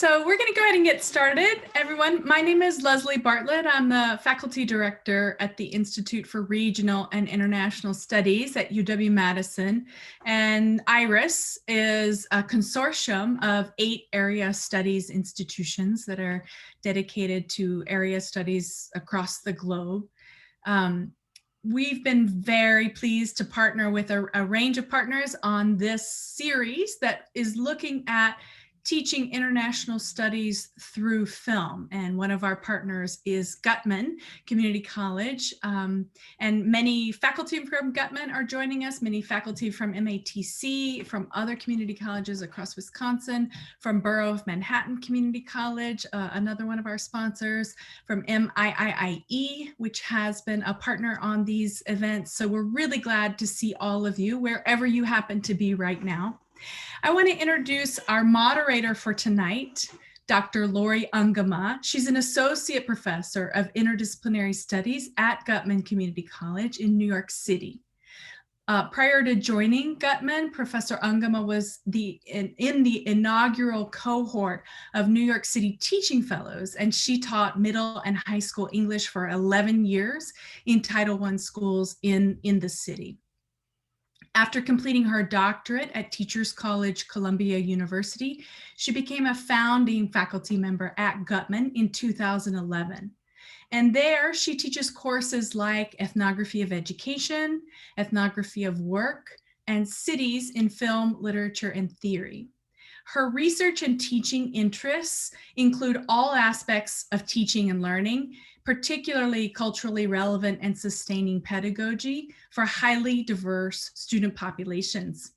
So we're going to go ahead and get started, everyone. My name is Leslie Bartlett. I'm the faculty director at the Institute for Regional and International Studies at UW-Madison. And IRIS is a consortium of 8 area studies institutions that are dedicated to area studies across the globe. We've been very pleased to partner with a range of partners on this series that is looking at teaching international studies through film. And one of our partners is Gutman Community College. And many faculty from Gutman are joining us, many faculty from MATC, from other community colleges across Wisconsin, from Borough of Manhattan Community College, another one of our sponsors, from MIIE, which has been a partner on these events. So we're really glad to see all of you, wherever you happen to be right now. I want to introduce our moderator for tonight, Dr. Lori Ungama. She's an associate professor of interdisciplinary studies at Gutman Community College in New York City. Prior to joining Gutman, Professor Ungama was in the inaugural cohort of New York City Teaching Fellows, and she taught middle and high school English for 11 years in Title I schools in the city. After completing her doctorate at Teachers College, Columbia University, she became a founding faculty member at Gutman in 2011. And there she teaches courses like ethnography of education, ethnography of work, and cities in film, literature, and theory. Her research and teaching interests include all aspects of teaching and learning, particularly culturally relevant and sustaining pedagogy for highly diverse student populations.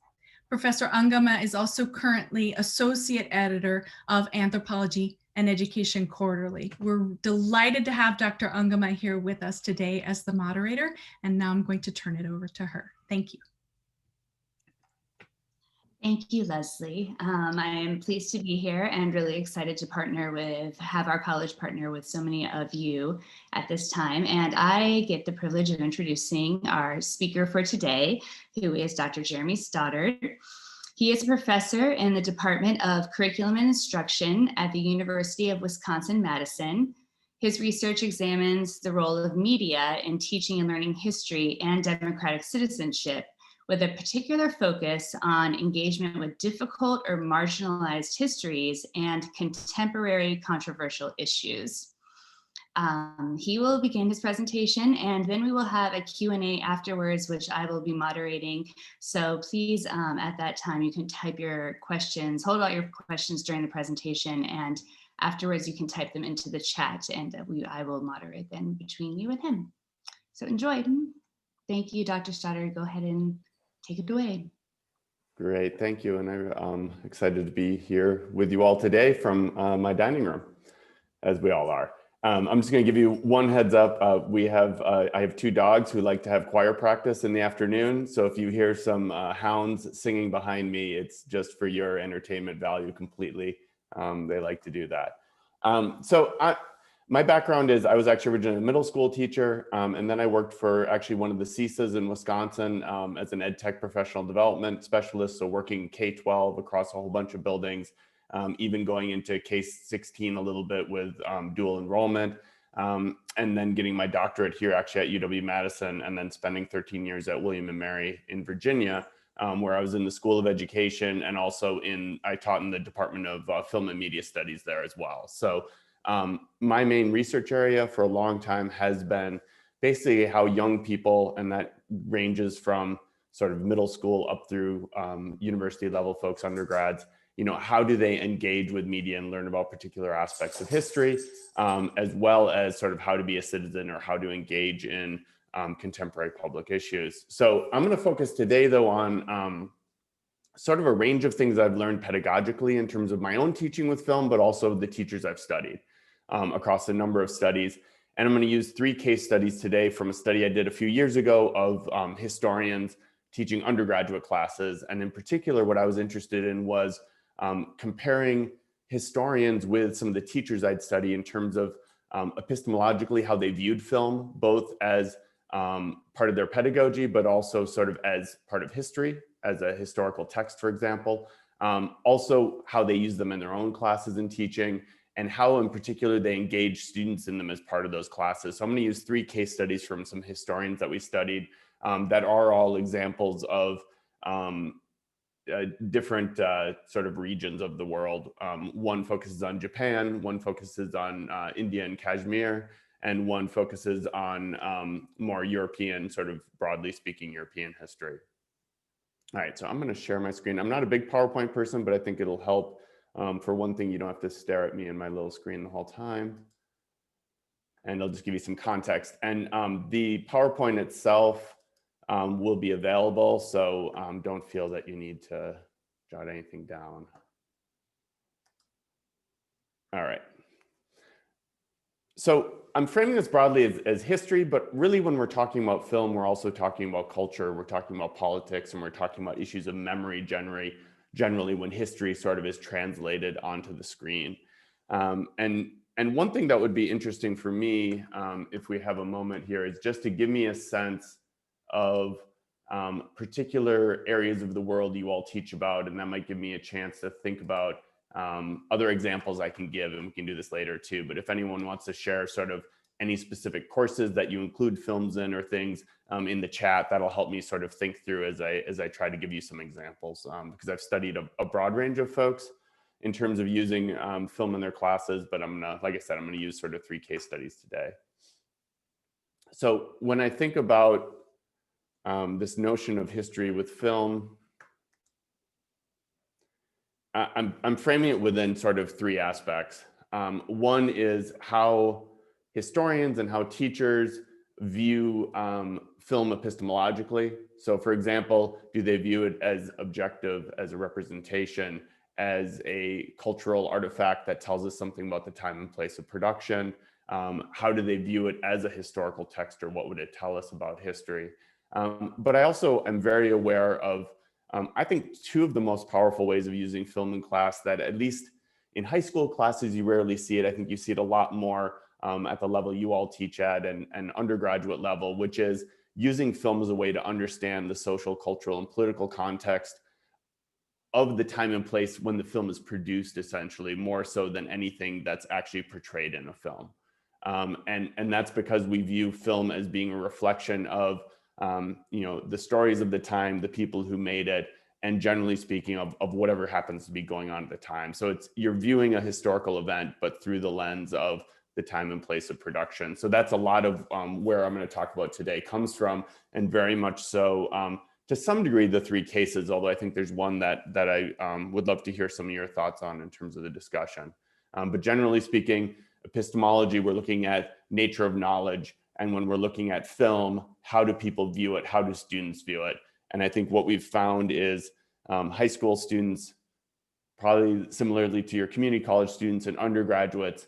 Professor Ungama is also currently associate editor of Anthropology and Education Quarterly. We're delighted to have Dr. Ungama here with us today as the moderator, and now I'm going to turn it over to her. Thank you. Thank you, Leslie. I am pleased to be here and really excited to have our college partner with so many of you at this time. And I get the privilege of introducing our speaker for today, who is Dr. Jeremy Stoddard. He is a professor in the Department of Curriculum and Instruction at the University of Wisconsin-Madison. His research examines the role of media in teaching and learning history and democratic citizenship, with a particular focus on engagement with difficult or marginalized histories and contemporary controversial issues. He will begin his presentation, and then we will have a Q&A afterwards, which I will be moderating. So please, at that time, you can type your questions, hold all your questions during the presentation, and afterwards you can type them into the chat, and I will moderate them between you and him. So enjoy. Thank you, Dr. Stoddard. Go ahead and take it away. Great, thank you. And I'm excited to be here with you all today from my dining room, as we all are. I'm just gonna give you one heads up. I have 2 dogs who like to have choir practice in the afternoon. So if you hear some hounds singing behind me, it's just for your entertainment value completely. They like to do that. My background is I was actually originally a middle school teacher, and then I worked for actually one of the CISAs in Wisconsin as an ed tech professional development specialist, so working K-12 across a whole bunch of buildings, even going into K-16 a little bit with dual enrollment, and then getting my doctorate here actually at UW-Madison, and then spending 13 years at William & Mary in Virginia, where I was in the School of Education, and also I taught in the Department of Film and Media Studies there as well. So my main research area for a long time has been basically how young people, and that ranges from sort of middle school up through university level folks, undergrads, how do they engage with media and learn about particular aspects of history, as well as sort of how to be a citizen or how to engage in contemporary public issues. So I'm going to focus today though on sort of a range of things I've learned pedagogically in terms of my own teaching with film, but also the teachers I've studied across a number of studies. And I'm going to use 3 case studies today from a study I did a few years ago of historians teaching undergraduate classes. And in particular, what I was interested in was comparing historians with some of the teachers I'd study in terms of epistemologically how they viewed film, both as part of their pedagogy, but also sort of as part of history, as a historical text, for example, also how they use them in their own classes and teaching, and how in particular they engage students in them as part of those classes. So I'm going to use 3 case studies from some historians that we studied that are all examples of different sort of regions of the world. One focuses on Japan, one focuses on India and Kashmir, and one focuses on more European, sort of broadly speaking, European history. All right, so I'm going to share my screen. I'm not a big PowerPoint person, but I think it'll help. For one thing, you don't have to stare at me and my little screen the whole time. And I'll just give you some context. And the PowerPoint itself will be available, so don't feel that you need to jot anything down. All right. So I'm framing this broadly as history, but really when we're talking about film, we're also talking about culture, we're talking about politics, and we're talking about issues of memory generally when history sort of is translated onto the screen. And one thing that would be interesting for me, if we have a moment here, is just to give me a sense of particular areas of the world you all teach about, and that might give me a chance to think about other examples I can give, and we can do this later too. But if anyone wants to share sort of any specific courses that you include films in or things in the chat, that'll help me sort of think through as I try to give you some examples, because I've studied a broad range of folks in terms of using film in their classes, but like I said, I'm gonna use sort of 3 case studies today. So when I think about this notion of history with film, I'm framing it within sort of 3 aspects. One is how historians and how teachers view film epistemologically. So for example, do they view it as objective, as a representation, as a cultural artifact that tells us something about the time and place of production? How do they view it as a historical text, or what would it tell us about history? But I also am very aware of, I think, 2 of the most powerful ways of using film in class that, at least in high school classes, you rarely see it. I think you see it a lot more at the level you all teach at and undergraduate level, which is using film as a way to understand the social, cultural, and political context of the time and place when the film is produced, essentially, more so than anything that's actually portrayed in a film. And that's because we view film as being a reflection of the stories of the time, the people who made it, and generally speaking of whatever happens to be going on at the time. So you're viewing a historical event, but through the lens of the time and place of production. So that's a lot of where I'm going to talk about today comes from, and very much so to some degree the 3 cases, although I think there's one that I would love to hear some of your thoughts on in terms of the discussion. But generally speaking, epistemology, we're looking at nature of knowledge. And when we're looking at film, how do people view it? How do students view it? And I think what we've found is high school students, probably similarly to your community college students and undergraduates,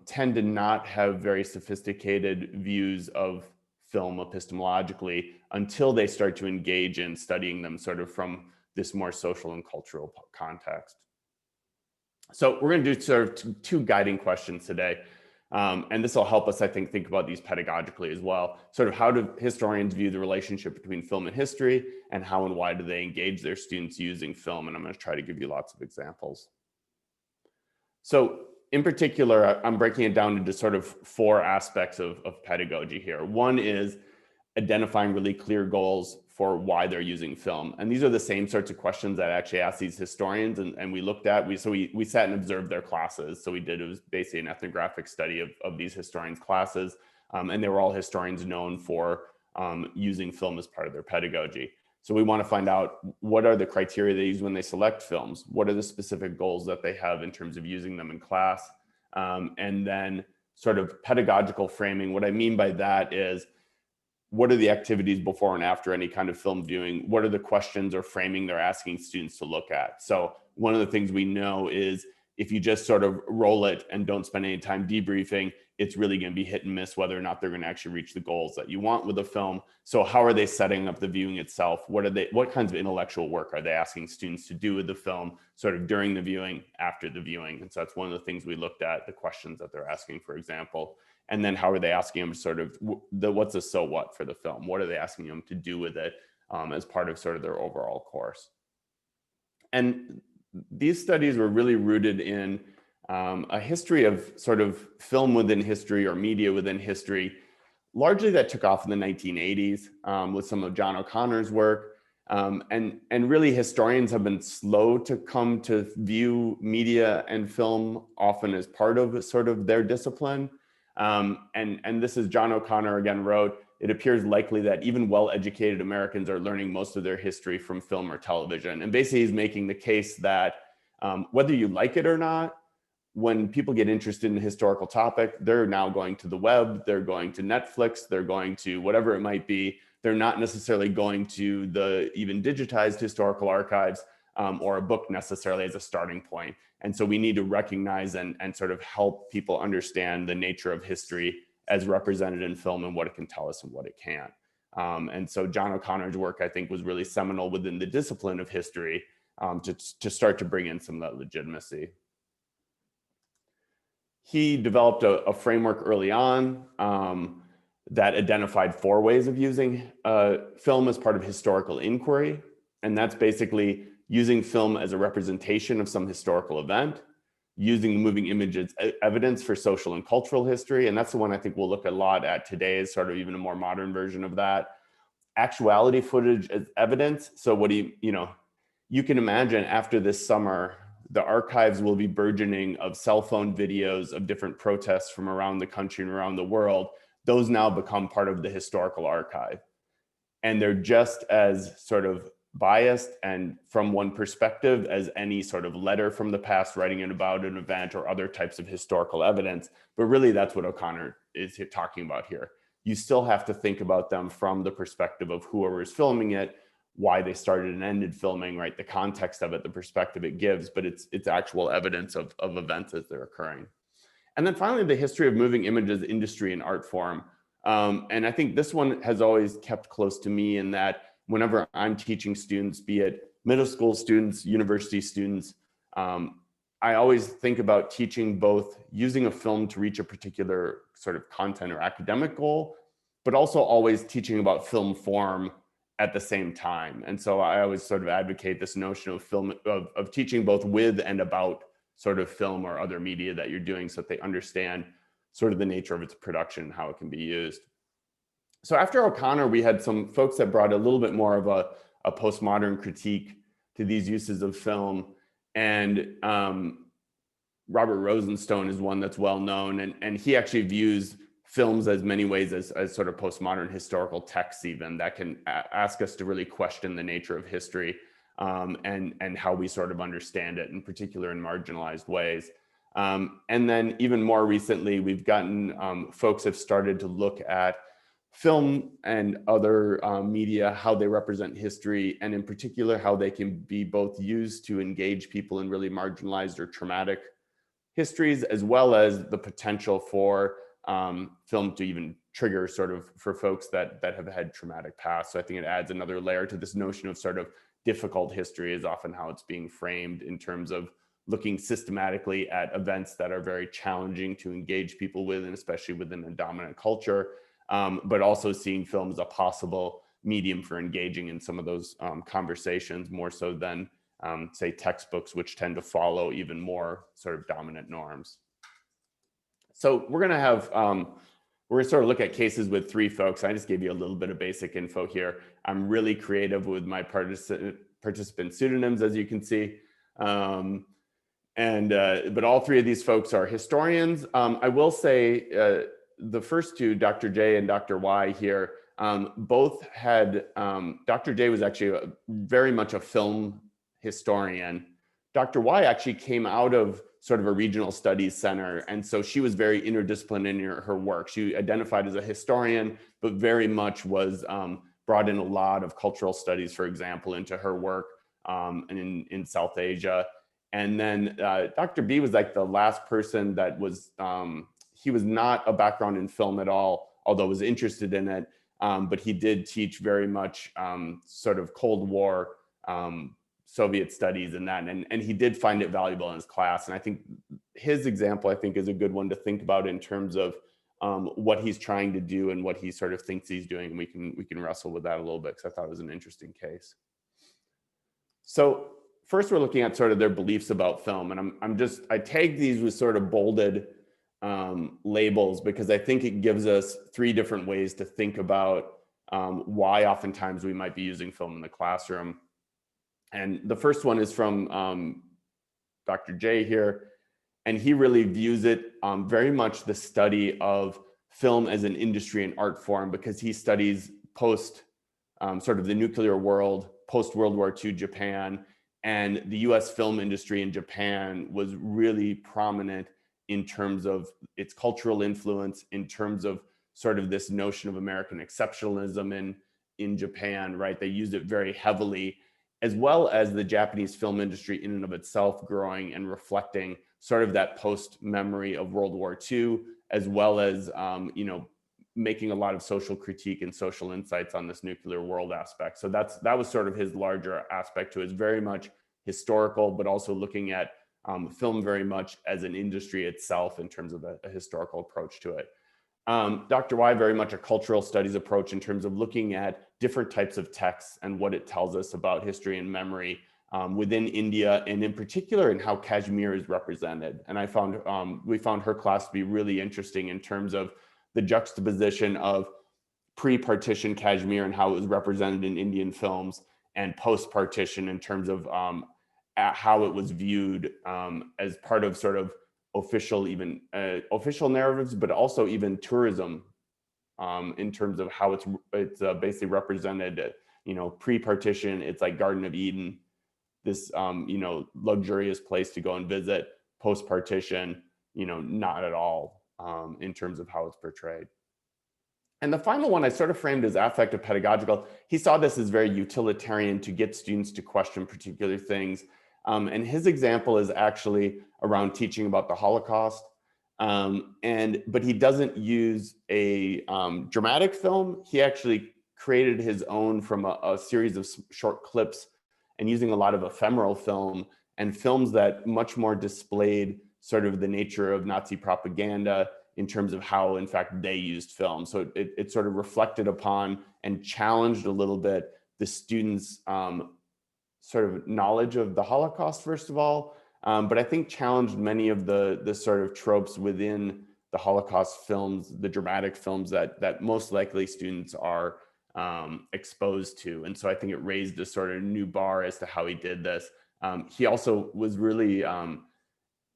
tend to not have very sophisticated views of film epistemologically until they start to engage in studying them sort of from this more social and cultural context. So we're going to do sort of 2 guiding questions today. And this will help us, I think about these pedagogically as well. Sort of how do historians view the relationship between film and history, and how and why do they engage their students using film? And I'm going to try to give you lots of examples. So in particular, I'm breaking it down into sort of 4 aspects of pedagogy here. One is identifying really clear goals for why they're using film. And these are the same sorts of questions that I actually asked these historians, and we looked at, we sat and observed their classes. So it was basically an ethnographic study of these historians' classes. And they were all historians known for using film as part of their pedagogy. So we want to find out, what are the criteria they use when they select films? What are the specific goals that they have in terms of using them in class? And then sort of pedagogical framing. What I mean by that is, what are the activities before and after any kind of film viewing? What are the questions or framing they're asking students to look at? So one of the things we know is, if you just sort of roll it and don't spend any time debriefing, it's really going to be hit and miss whether or not they're going to actually reach the goals that you want with the film. So how are they setting up the viewing itself? What kinds of intellectual work are they asking students to do with the film, sort of during the viewing, after the viewing? And so that's one of the things we looked at, the questions that they're asking, for example. And then how are they asking them sort of what's the so what for the film? What are they asking them to do with it as part of sort of their overall course? And these studies were really rooted in a history of sort of film within history or media within history, largely that took off in the 1980s with some of John O'Connor's work. And really historians have been slow to come to view media and film often as part of sort of their discipline. And this is John O'Connor again wrote, "It appears likely that even well-educated Americans are learning most of their history from film or television." And basically he's making the case that whether you like it or not, when people get interested in a historical topic, they're now going to the web, they're going to Netflix, they're going to whatever it might be. They're not necessarily going to the even digitized historical archives or a book necessarily as a starting point. And so we need to recognize and sort of help people understand the nature of history as represented in film and what it can tell us and what it can't. And so John O'Connor's work, I think, was really seminal within the discipline of history to start to bring in some of that legitimacy. He developed a framework early on that identified 4 ways of using film as part of historical inquiry. And that's basically using film as a representation of some historical event, using the moving images as evidence for social and cultural history. And that's the one I think we'll look a lot at today, is sort of even a more modern version of that. Actuality footage as evidence. So what do you can imagine after this summer, the archives will be burgeoning of cell phone videos of different protests from around the country and around the world. Those now become part of the historical archive. And they're just as sort of biased and from one perspective as any sort of letter from the past writing about an event or other types of historical evidence. But really that's what O'Connor is talking about here. You still have to think about them from the perspective of whoever is filming it, why they started and ended filming, right? The context of it, the perspective it gives, but it's actual evidence of events as they're occurring. And then finally, the history of moving images industry and art form. And I think this one has always kept close to me in that whenever I'm teaching students, be it middle school students, university students, I always think about teaching both using a film to reach a particular sort of content or academic goal, but also always teaching about film form at the same time. And so I always sort of advocate this notion of film, of teaching both with and about sort of film or other media that you're doing so that they understand sort of the nature of its production and how it can be used. So after O'Connor, we had some folks that brought a little bit more of a postmodern critique to these uses of film. And Robert Rosenstone is one that's well known. And he actually views films as many ways as sort of postmodern historical texts even that can ask us to really question the nature of history and how we sort of understand it, in particular in marginalized ways. And then even more recently, we've gotten, folks have started to look at film and other media, how they represent history, and in particular, how they can be both used to engage people in really marginalized or traumatic histories, as well as the potential for film to even trigger sort of for folks that have had traumatic past. So I think it adds another layer to this notion of sort of difficult history is often how it's being framed in terms of looking systematically at events that are very challenging to engage people with, and especially within a dominant culture, but also seeing film as a possible medium for engaging in some of those conversations more so than say textbooks, which tend to follow even more sort of dominant norms. So we're gonna have, we're gonna sort of look at cases with 3 folks. I just gave you a little bit of basic info here. I'm really creative with my participant pseudonyms, as you can see. But all 3 of these folks are historians. I will say the first 2, Dr. J and Dr. Y here, both had, Dr. J was actually very much a film historian. Dr. Y actually came out of sort of a regional studies center. And so she was very interdisciplinary in her work. She identified as a historian, but very much was brought in a lot of cultural studies, for example, into her work in South Asia. And then Dr. B was like the last person that was, he was not a background in film at all, although was interested in it. But he did teach very much sort of Cold War Soviet studies and that, and he did find it valuable in his class. And I think his example, I think, is a good one to think about in terms of what he's trying to do and what he sort of thinks he's doing. And we can wrestle with that a little bit because I thought it was an interesting case. So first we're looking at sort of their beliefs about film, and I tag these with sort of bolded labels because I think it gives us three different ways to think about why oftentimes we might be using film in the classroom. And the first one is from Dr. J here, and he really views it very much the study of film as an industry and art form, because he studies post sort of the nuclear world, post World War II Japan, and the US film industry in Japan was really prominent in terms of its cultural influence, in terms of sort of this notion of American exceptionalism in Japan, right? They used it very heavily, as well as the Japanese film industry in and of itself growing and reflecting sort of that post memory of World War II, as well as, you know, making a lot of social critique and social insights on this nuclear world aspect. So that was sort of his larger aspect to it. It's very much historical, but also looking at film very much as an industry itself in terms of a historical approach to it. Dr. Y, very much a cultural studies approach in terms of looking at different types of texts and what it tells us about history and memory within India, and in particular in how Kashmir is represented. And I found, we found her class to be really interesting in terms of the juxtaposition of pre-partition Kashmir and how it was represented in Indian films, and post-partition in terms of how it was viewed as part of sort of official, even official narratives, but also even tourism in terms of how it's basically represented. You know, pre-partition, it's like Garden of Eden, this you know, luxurious place to go and visit. Post-partition, you know, not at all in terms of how it's portrayed. And the final one I sort of framed as affective pedagogical. He saw this as very utilitarian to get students to question particular things. And his example is actually around teaching about the Holocaust. But he doesn't use a dramatic film. He actually created his own from a series of short clips, and using a lot of ephemeral film and films that much more displayed sort of the nature of Nazi propaganda in terms of how, in fact, they used film. So it sort of reflected upon and challenged a little bit the students' sort of knowledge of the Holocaust, first of all, but I think challenged many of the sort of tropes within the Holocaust films, the dramatic films that most likely students are exposed to. And so I think it raised a sort of new bar as to how he did this. He also was really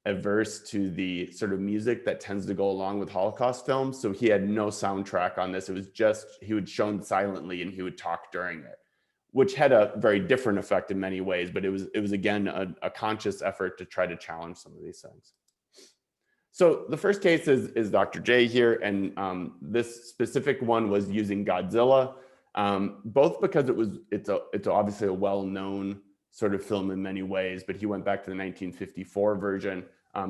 averse to the sort of music that tends to go along with Holocaust films. So he had no soundtrack on this. It was just, he would shown silently and he would talk during it, which had a very different effect in many ways, but it was again, a conscious effort to try to challenge some of these things. So the first case is Dr. J here, and this specific one was using Godzilla, both because it's obviously a well-known sort of film in many ways, but he went back to the 1954 version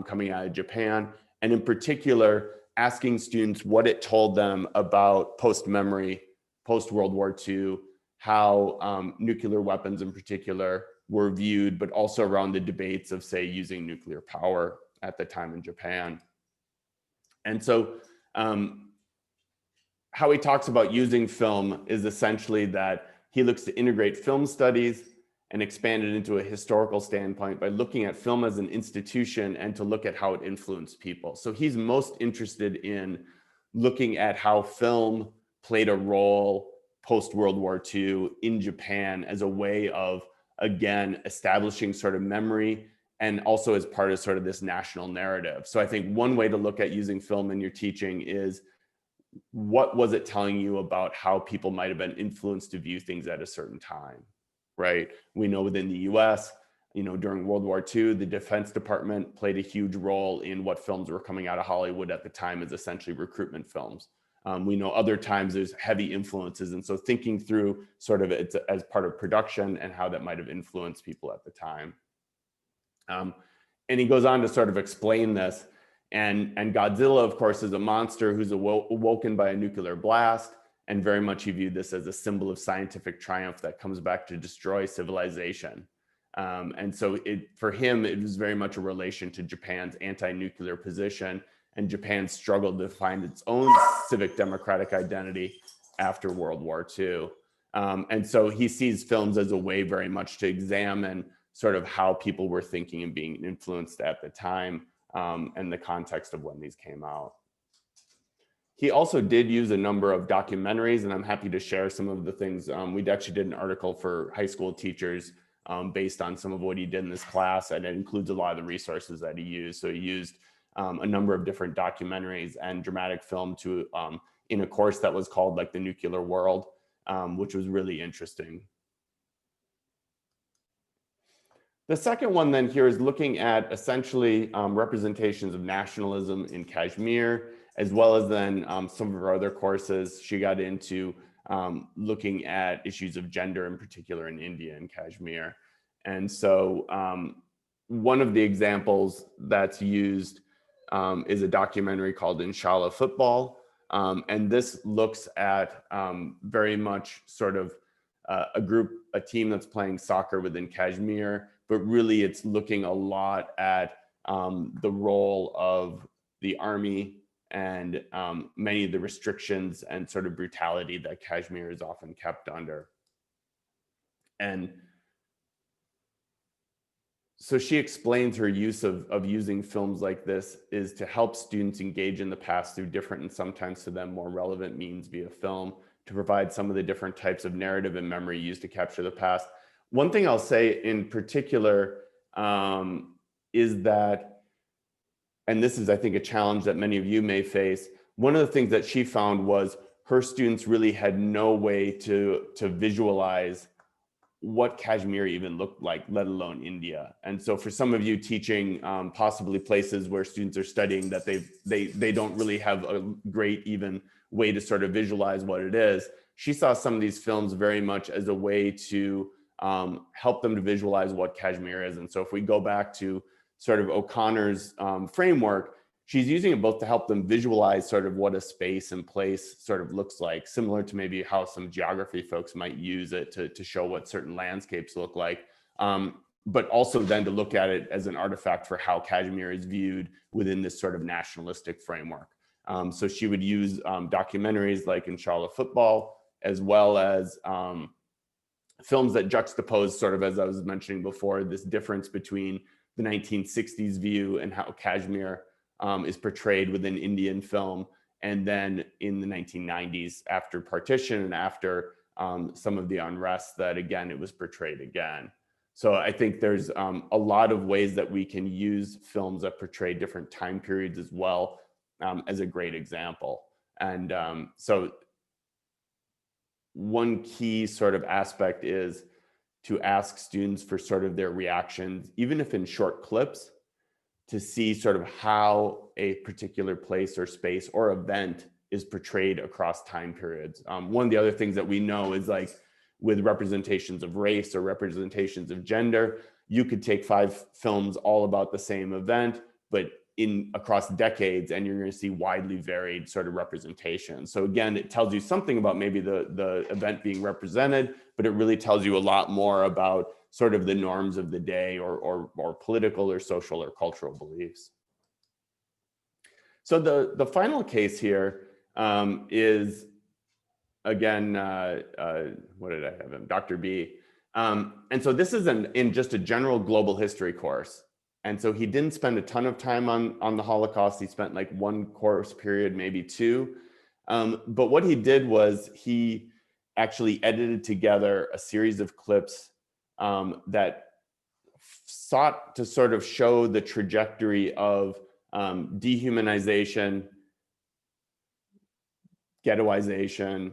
coming out of Japan, and in particular, asking students what it told them about post-memory, post-World War II, how nuclear weapons in particular were viewed, but also around the debates of, say, using nuclear power at the time in Japan. And so how he talks about using film is essentially that he looks to integrate film studies and expand it into a historical standpoint by looking at film as an institution and to look at how it influenced people. So he's most interested in looking at how film played a role post-World War II in Japan as a way of, again, establishing sort of memory and also as part of sort of this national narrative. So I think one way to look at using film in your teaching is, what was it telling you about how people might have been influenced to view things at a certain time, right? We know within the US, you know, during World War II, the Defense Department played a huge role in what films were coming out of Hollywood at the time as essentially recruitment films. We know other times there's heavy influences. And so thinking through sort of it as part of production and how that might have influenced people at the time. And he goes on to sort of explain this. And Godzilla, of course, is a monster who's awoken by a nuclear blast. And very much he viewed this as a symbol of scientific triumph that comes back to destroy civilization. And so for him, it was very much a relation to Japan's anti-nuclear position, and Japan struggled to find its own civic democratic identity after World War II. And so he sees films as a way very much to examine sort of how people were thinking and being influenced at the time, and the context of when these came out. He also did use a number of documentaries, and I'm happy to share some of the things. We actually did an article for high school teachers based on some of what he did in this class, and it includes a lot of the resources that he used. So he used a number of different documentaries and dramatic film to in a course that was called like the Nuclear World, which was really interesting. The second one then here is looking at essentially representations of nationalism in Kashmir, as well as then some of her other courses. She got into looking at issues of gender in particular in India and Kashmir. And so one of the examples that's used is a documentary called Inshallah Football. And this looks at very much sort of a team that's playing soccer within Kashmir, but really it's looking a lot at the role of the army and many of the restrictions and sort of brutality that Kashmir is often kept under. And so she explains her use of using films like this is to help students engage in the past through different and sometimes to them more relevant means via film, to provide some of the different types of narrative and memory used to capture the past. One thing I'll say in particular is that, and this is, I think, a challenge that many of you may face, one of the things that she found was her students really had no way to visualize what Kashmir even looked like, let alone India. And so for some of you teaching possibly places where students are studying that they don't really have a great even way to sort of visualize what it is, she saw some of these films very much as a way to help them to visualize what Kashmir is. And so if we go back to sort of O'Connor's framework, she's using it both to help them visualize sort of what a space and place sort of looks like, similar to maybe how some geography folks might use it to show what certain landscapes look like, but also then to look at it as an artifact for how Kashmir is viewed within this sort of nationalistic framework. So she would use documentaries like Inshallah Football, as well as films that juxtapose sort of, as I was mentioning before, this difference between the 1960s view and how Kashmir is portrayed within Indian film, and then in the 1990s after partition and after some of the unrest that again it was portrayed again. So I think there's a lot of ways that we can use films that portray different time periods as well as a great example. And so one key sort of aspect is to ask students for sort of their reactions, even if in short clips, to see sort of how a particular place or space or event is portrayed across time periods. One of the other things that we know is like with representations of race or representations of gender, you could take 5 films all about the same event, but across decades, and you're going to see widely varied sort of representation. So again, it tells you something about maybe the event being represented, but it really tells you a lot more about sort of the norms of the day or political or social or cultural beliefs. So the final case here is, again, what did I have him? Dr. B. And so this is in just a general global history course. And so he didn't spend a ton of time on the Holocaust. He spent like 1 course period, maybe 2. But what he did was he actually edited together a series of clips that sought to sort of show the trajectory of dehumanization, ghettoization,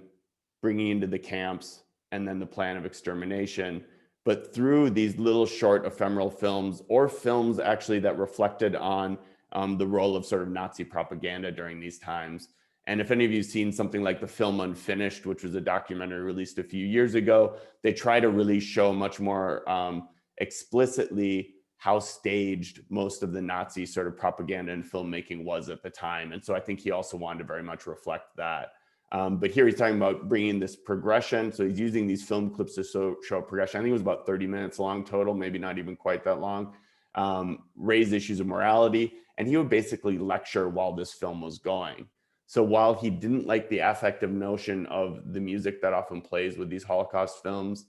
bringing into the camps, and then the plan of extermination, but through these little short ephemeral films, or films actually that reflected on the role of sort of Nazi propaganda during these times. And if any of you have seen something like the film Unfinished, which was a documentary released a few years ago, they try to really show much more explicitly how staged most of the Nazi sort of propaganda and filmmaking was at the time. And so I think he also wanted to very much reflect that. But here he's talking about bringing this progression. So he's using these film clips to show progression. I think it was about 30 minutes long total, maybe not even quite that long. Raise issues of morality. And he would basically lecture while this film was going. So while he didn't like the affective notion of the music that often plays with these Holocaust films,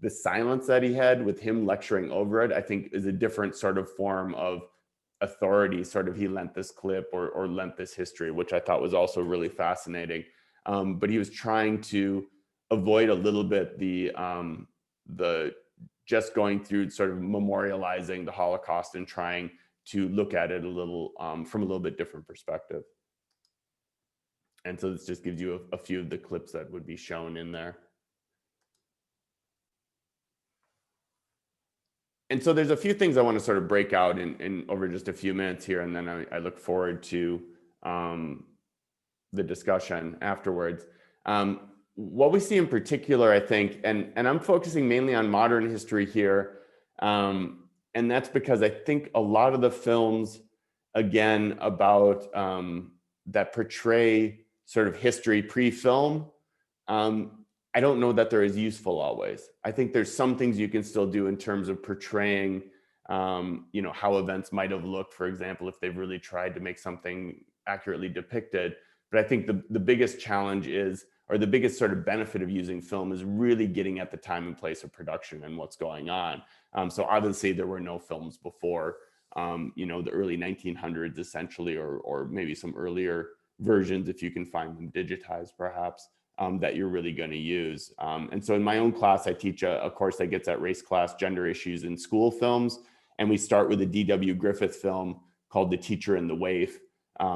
the silence that he had with him lecturing over it, I think is a different sort of form of authority. Sort of he lent this clip or lent this history, which I thought was also really fascinating. But he was trying to avoid a little bit the just going through sort of memorializing the Holocaust and trying to look at it a little from a little bit different perspective. And so this just gives you a few of the clips that would be shown in there. And so there's a few things I want to sort of break out in over just a few minutes here, and then I look forward to the discussion afterwards. What we see in particular, I think, and I'm focusing mainly on modern history here, and that's because I think a lot of the films, again, about that portray sort of history pre-film, I don't know that they're as useful always. I think there's some things you can still do in terms of portraying, you know, how events might have looked, for example, if they've really tried to make something accurately depicted. But I think the biggest challenge is, or the biggest sort of benefit of using film is really getting at the time and place of production and what's going on. So obviously there were no films before, you know, the early 1900s essentially, or maybe some earlier versions if you can find them digitized perhaps. That you're really going to use. And so in my own class, I teach a course that gets at race, class, gender issues in school films. And we start with a D.W. Griffith film called The Teacher and the Waif.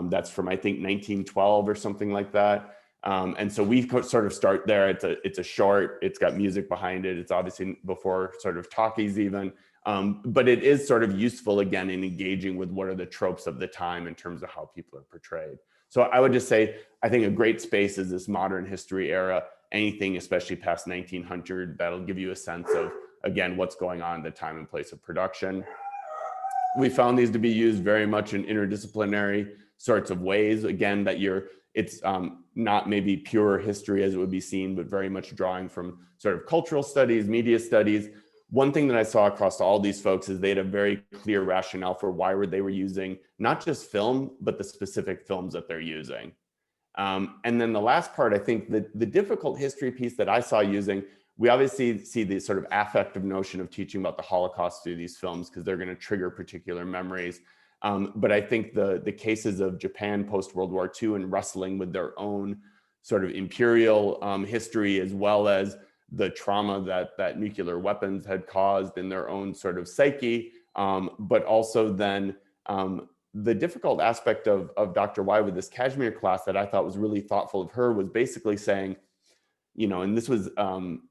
That's from, I think, 1912 or something like that. And so we sort of start there. It's a short, it's got music behind it. It's obviously before sort of talkies even. But it is sort of useful, again, in engaging with what are the tropes of the time in terms of how people are portrayed. So I would just say, I think a great space is this modern history era, anything, especially past 1900, that'll give you a sense of, again, what's going on at the time and place of production. We found these to be used very much in interdisciplinary sorts of ways. Again, that it's not maybe pure history as it would be seen, but very much drawing from sort of cultural studies, media studies. One thing that I saw across all these folks is they had a very clear rationale for why they were using not just film, but the specific films that they're using. And then the last part, I think the difficult history piece that I saw using, we obviously see the sort of affective notion of teaching about the Holocaust through these films because they're going to trigger particular memories. But I think the cases of Japan post-World War II and wrestling with their own sort of imperial history, as well as the trauma that nuclear weapons had caused in their own sort of psyche, but also then the difficult aspect of Dr. Y with this Kashmir class that I thought was really thoughtful of her was basically saying, you know, and this was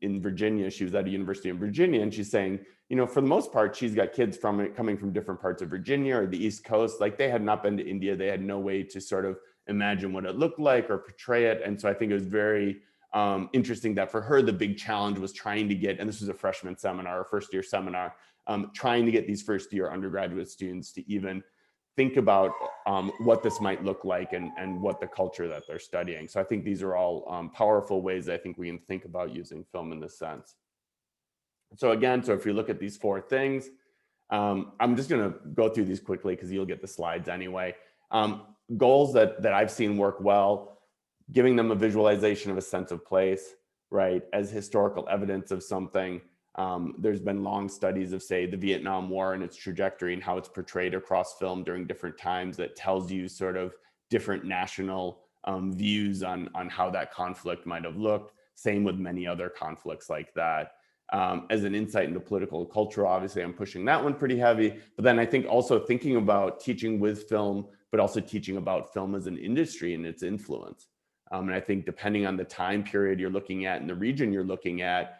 in Virginia, she was at a university in Virginia, and she's saying, you know, for the most part, she's got kids coming from different parts of Virginia or the East Coast, like they had not been to India, they had no way to sort of imagine what it looked like or portray it. And so I think it was very interesting that for her, the big challenge was trying to get, and this was a freshman seminar or first year seminar, trying to get these first year undergraduate students to even think about what this might look like and what the culture that they're studying. So I think these are all powerful ways I think we can think about using film in this sense. So again, so if you look at these four things, I'm just gonna go through these quickly because you'll get the slides anyway. Goals that I've seen work well, giving them a visualization of a sense of place, right, as historical evidence of something. There's been long studies of, say, the Vietnam War and its trajectory and how it's portrayed across film during different times that tells you sort of different national views on how that conflict might have looked. Same with many other conflicts like that. As an insight into political culture, obviously I'm pushing that one pretty heavy, but then I think also thinking about teaching with film, but also teaching about film as an industry and its influence. And I think depending on the time period you're looking at and the region you're looking at,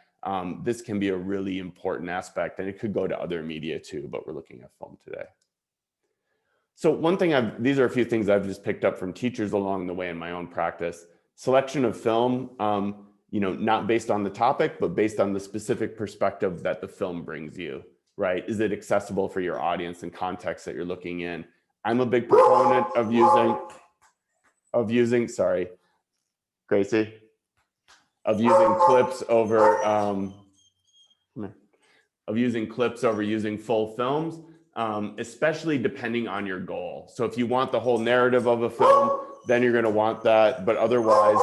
this can be a really important aspect, and it could go to other media too, but we're looking at film today. So one thing these are a few things I've just picked up from teachers along the way in my own practice. Selection of film, you know, not based on the topic, but based on the specific perspective that the film brings you, right? Is it accessible for your audience and context that you're looking in? I'm a big proponent of using, sorry, Gracie, of using clips over using full films, especially depending on your goal. So if you want the whole narrative of a film, then you're going to want that. But otherwise,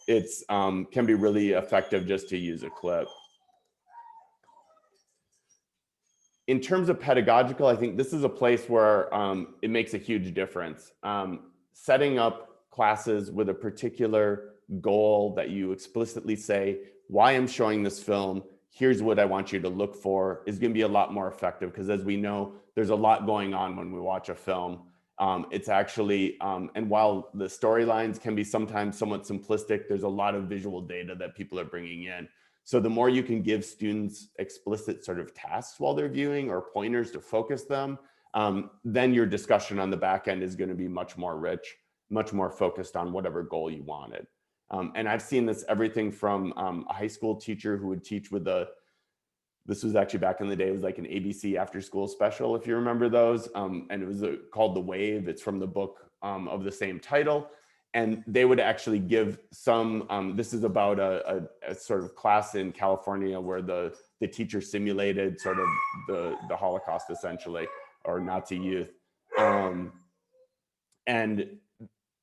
it's can be really effective just to use a clip. in terms of pedagogical, I think this is a place where it makes a huge difference. Setting up classes with a particular goal that you explicitly say, why I'm showing this film, here's what I want you to look for, is going to be a lot more effective, because as we know, there's a lot going on when we watch a film. It's actually, and while the storylines can be sometimes somewhat simplistic, there's a lot of visual data that people are bringing in. So the more you can give students explicit sort of tasks while they're viewing or pointers to focus them, then your discussion on the back end is going to be much more rich, much more focused on whatever goal you wanted. And I've seen this everything from a high school teacher who would teach with this was actually back in the day, it was like an ABC after school special, if you remember those. And it was called The Wave. It's from the book of the same title. And they would actually give some, this is about a sort of class in California where the teacher simulated sort of the Holocaust essentially, or Nazi youth. And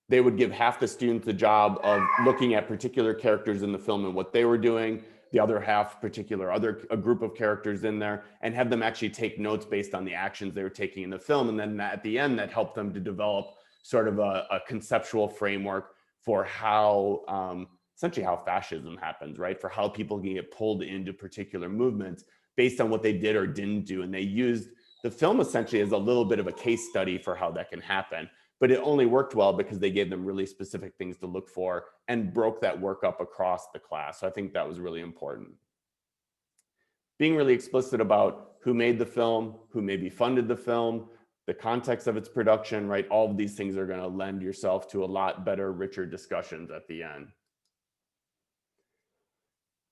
they would give half the students the job of looking at particular characters in the film and what they were doing, the other half a group of characters in there, and have them actually take notes based on the actions they were taking in the film. And then at the end, that helped them to develop sort of a conceptual framework for how, essentially how fascism happens, right? For how people can get pulled into particular movements based on what they did or didn't do. And they used the film essentially as a little bit of a case study for how that can happen. But it only worked well because they gave them really specific things to look for and broke that work up across the class. So I think that was really important. Being really explicit about who made the film, who maybe funded the film, the context of its production, right? All of these things are going to lend yourself to a lot better, richer discussions at the end.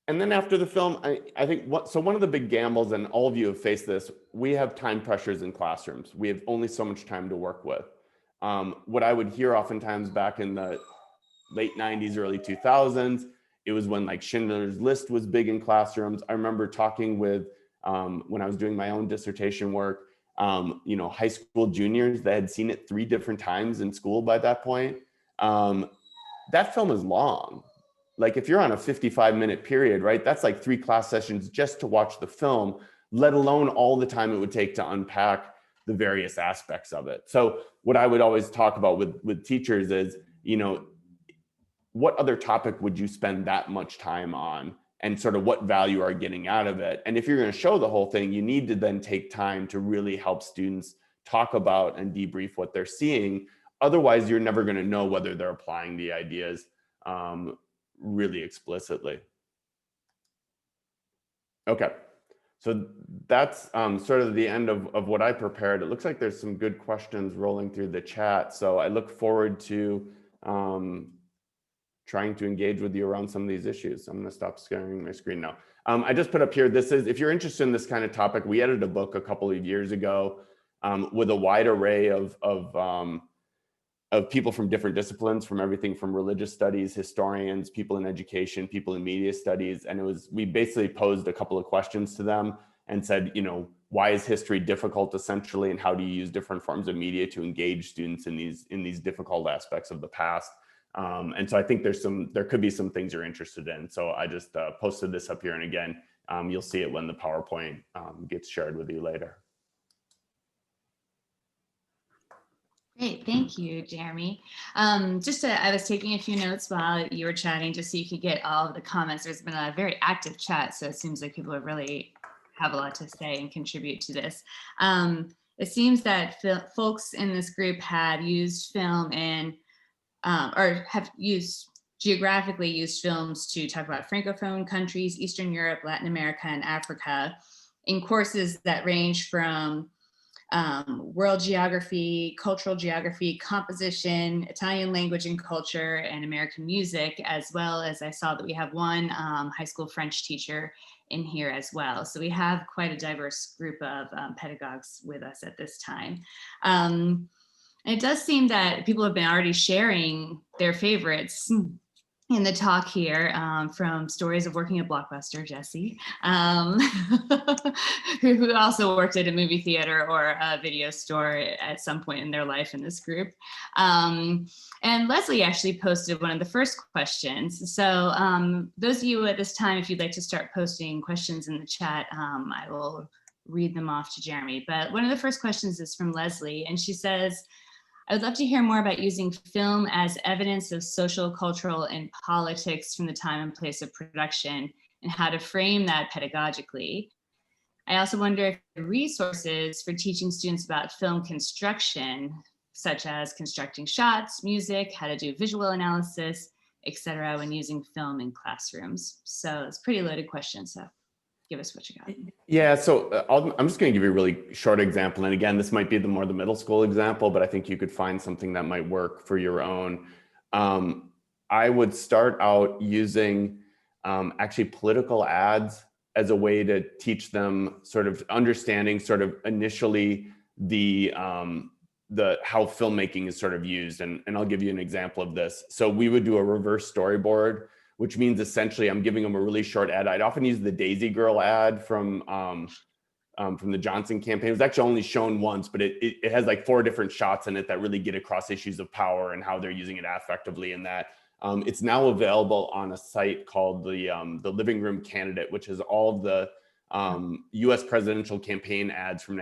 And then after the film, I think one of the big gambles, and all of you have faced this, we have time pressures in classrooms. We have only so much time to work with. What I would hear oftentimes back in the late 90s, early 2000s, it was when like Schindler's List was big in classrooms. I remember talking with, when I was doing my own dissertation work, high school juniors that had seen it 3 different times in school by that point. That film is long. Like if you're on a 55-minute period, right, that's like 3 class sessions just to watch the film, let alone all the time it would take to unpack the various aspects of it. So what I would always talk about with teachers is, what other topic would you spend that much time on, and sort of what value are you getting out of it? And if you're going to show the whole thing, you need to then take time to really help students talk about and debrief what they're seeing. Otherwise, you're never going to know whether they're applying the ideas really explicitly. Okay. So that's sort of the end of what I prepared. It looks like there's some good questions rolling through the chat. So I look forward to trying to engage with you around some of these issues. I'm going to stop sharing my screen now. I just put up here, this is, if you're interested in this kind of topic, we edited a book a couple of years ago with a wide array of people from different disciplines, from everything from religious studies, historians, people in education, people in media studies. And we basically posed a couple of questions to them and said, why is history difficult essentially? And how do you use different forms of media to engage students in these difficult aspects of the past? And so I think there could be some things you're interested in. So I just posted this up here. And again, you'll see it when the PowerPoint gets shared with you later. Great, thank you, Jeremy. I was taking a few notes while you were chatting just so you could get all of the comments. There's been a very active chat, so it seems like people really have a lot to say and contribute to this. It seems that folks in this group had used film in, or have geographically used films to talk about Francophone countries, Eastern Europe, Latin America, and Africa in courses that range from world geography, cultural geography, composition, Italian language and culture, and American music, as well as I saw that we have one high school French teacher in here as well. So we have quite a diverse group of pedagogues with us at this time. And it does seem that people have been already sharing their favorites in the talk here, from stories of working at Blockbuster, Jesse, who also worked at a movie theater or a video store at some point in their life in this group. And Leslie actually posted one of the first questions. So those of you at this time, if you'd like to start posting questions in the chat, I will read them off to Jeremy. But one of the first questions is from Leslie, and she says, I would love to hear more about using film as evidence of social, cultural, and politics from the time and place of production and how to frame that pedagogically. I also wonder if there are resources for teaching students about film construction, such as constructing shots, music, how to do visual analysis, etc., when using film in classrooms. So it's a pretty loaded question. So give us what you got. Yeah, so I'm just going to give you a really short example. And again, this might be the middle school example, but I think you could find something that might work for your own. I would start out using actually political ads as a way to teach them sort of understanding sort of initially the how filmmaking is sort of used. And I'll give you an example of this. So we would do a reverse storyboard, which means essentially I'm giving them a really short ad. I'd often use the Daisy Girl ad from the Johnson campaign. It was actually only shown once, but it has like 4 different shots in it that really get across issues of power and how they're using it affectively in that. It's now available on a site called the Living Room Candidate, which is all of the U.S. presidential campaign ads from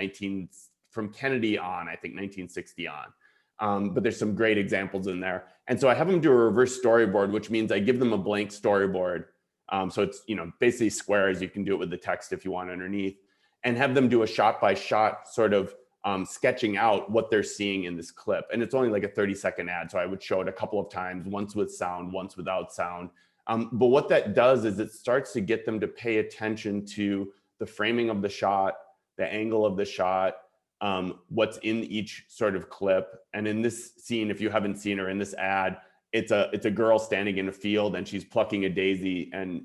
Kennedy on, I think 1960 on. But there's some great examples in there. And so I have them do a reverse storyboard, which means I give them a blank storyboard. So it's, basically squares. You can do it with the text if you want underneath, and have them do a shot by shot sort of sketching out what they're seeing in this clip. And it's only like a 30-second ad. So I would show it a couple of times, once with sound, once without sound. But what that does is it starts to get them to pay attention to the framing of the shot, the angle of the shot, what's in each sort of clip. And in this scene, if you haven't seen her in this ad, it's a girl standing in a field and she's plucking a daisy, and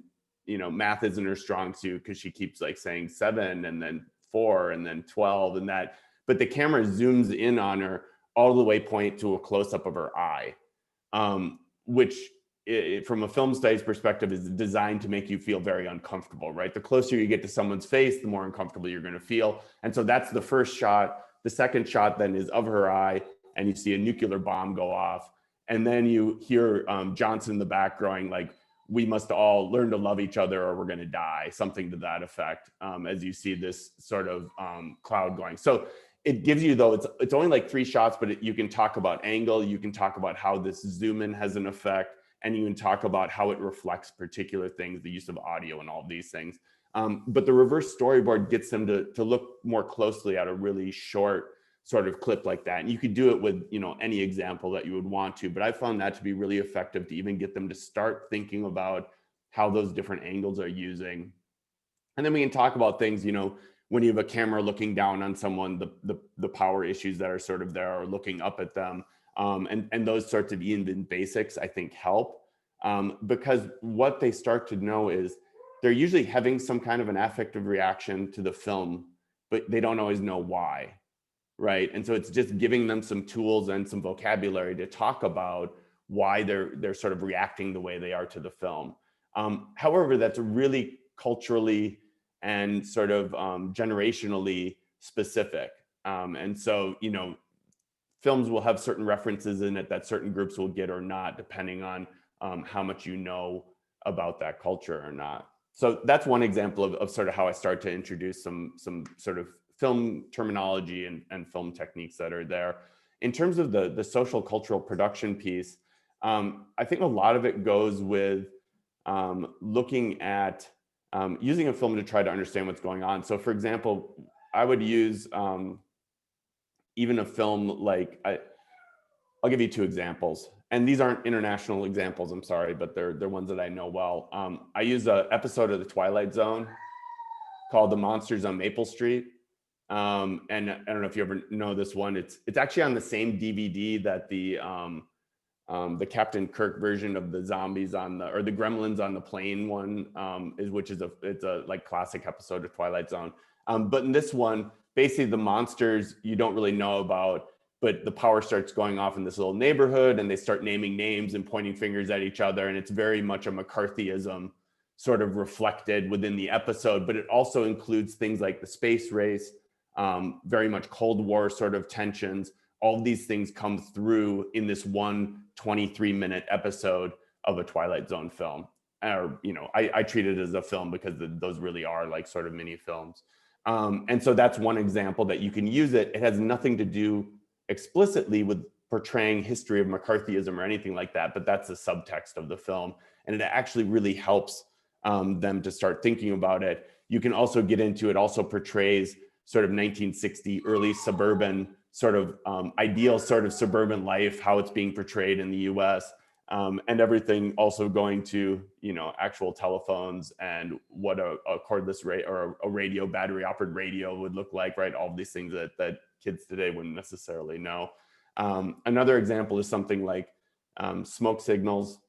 math isn't her strong suit because she keeps like saying 7 and then 4 and then 12 and that, but the camera zooms in on her all the way point to a close-up of her eye, which from a film studies perspective is designed to make you feel very uncomfortable, right? The closer you get to someone's face, the more uncomfortable you're going to feel. And so that's the first shot. The second shot then is of her eye, and you see a nuclear bomb go off. And then you hear Johnson in the back growing like, we must all learn to love each other or we're going to die, something to that effect, as you see this sort of cloud going. So it gives you, though, it's only like 3 shots, but you can talk about angle, you can talk about how this zoom in has an effect, and you can talk about how it reflects particular things, the use of audio and all of these things. But the reverse storyboard gets them to look more closely at a really short sort of clip like that. And you could do it with any example that you would want to, but I found that to be really effective to even get them to start thinking about how those different angles are using. And then we can talk about things, when you have a camera looking down on someone, the power issues that are sort of there, or looking up at them. And those sorts of even basics, I think, help, because what they start to know is they're usually having some kind of an affective reaction to the film, but they don't always know why, right? And so it's just giving them some tools and some vocabulary to talk about why they're sort of reacting the way they are to the film. However, that's really culturally and sort of generationally specific. And so, films will have certain references in it that certain groups will get or not, depending on how much you know about that culture or not. So that's one example of sort of how I start to introduce some sort of film terminology and film techniques that are there. In terms of the social cultural production piece, I think a lot of it goes with looking at using a film to try to understand what's going on. So for example, I would use even a film like, I'll give you 2 examples. And these aren't international examples, I'm sorry, but they're ones that I know well. I use an episode of The Twilight Zone called The Monsters on Maple Street. And I don't know if you ever know this one. It's actually on the same DVD that the Captain Kirk version of the zombies or the gremlins on the plane one it's a like classic episode of Twilight Zone. But in this one, basically the monsters you don't really know about, but the power starts going off in this little neighborhood and they start naming names and pointing fingers at each other. And it's very much a McCarthyism sort of reflected within the episode, but it also includes things like the space race, very much Cold War sort of tensions. All of these things come through in this one 23-minute episode of a Twilight Zone film. Or, I treat it as a film because those really are like sort of mini films. And so that's one example that you can use it. It has nothing to do explicitly with portraying history of McCarthyism or anything like that, but that's the subtext of the film. And it actually really helps them to start thinking about it. You can also get into, it also portrays sort of 1960 early suburban sort of ideal sort of suburban life, how it's being portrayed in the US, and everything also going to, actual telephones and what a cordless or a radio, battery operated radio would look like, right? All of these things that kids today wouldn't necessarily know. Another example is something like Smoke Signals,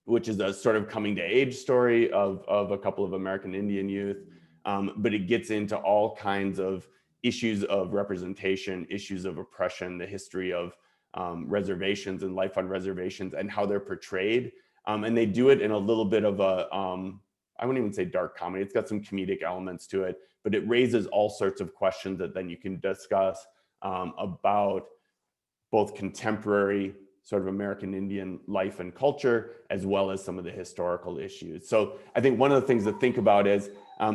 which is a sort of coming to age story of a couple of American Indian youth. But it gets into all kinds of issues of representation, issues of oppression, the history of reservations and life on reservations and how they're portrayed. And they do it in a little bit of a, I wouldn't even say dark comedy, it's got some comedic elements to it, but it raises all sorts of questions that then you can discuss about both contemporary sort of American Indian life and culture, as well as some of the historical issues. So I think one of the things to think about is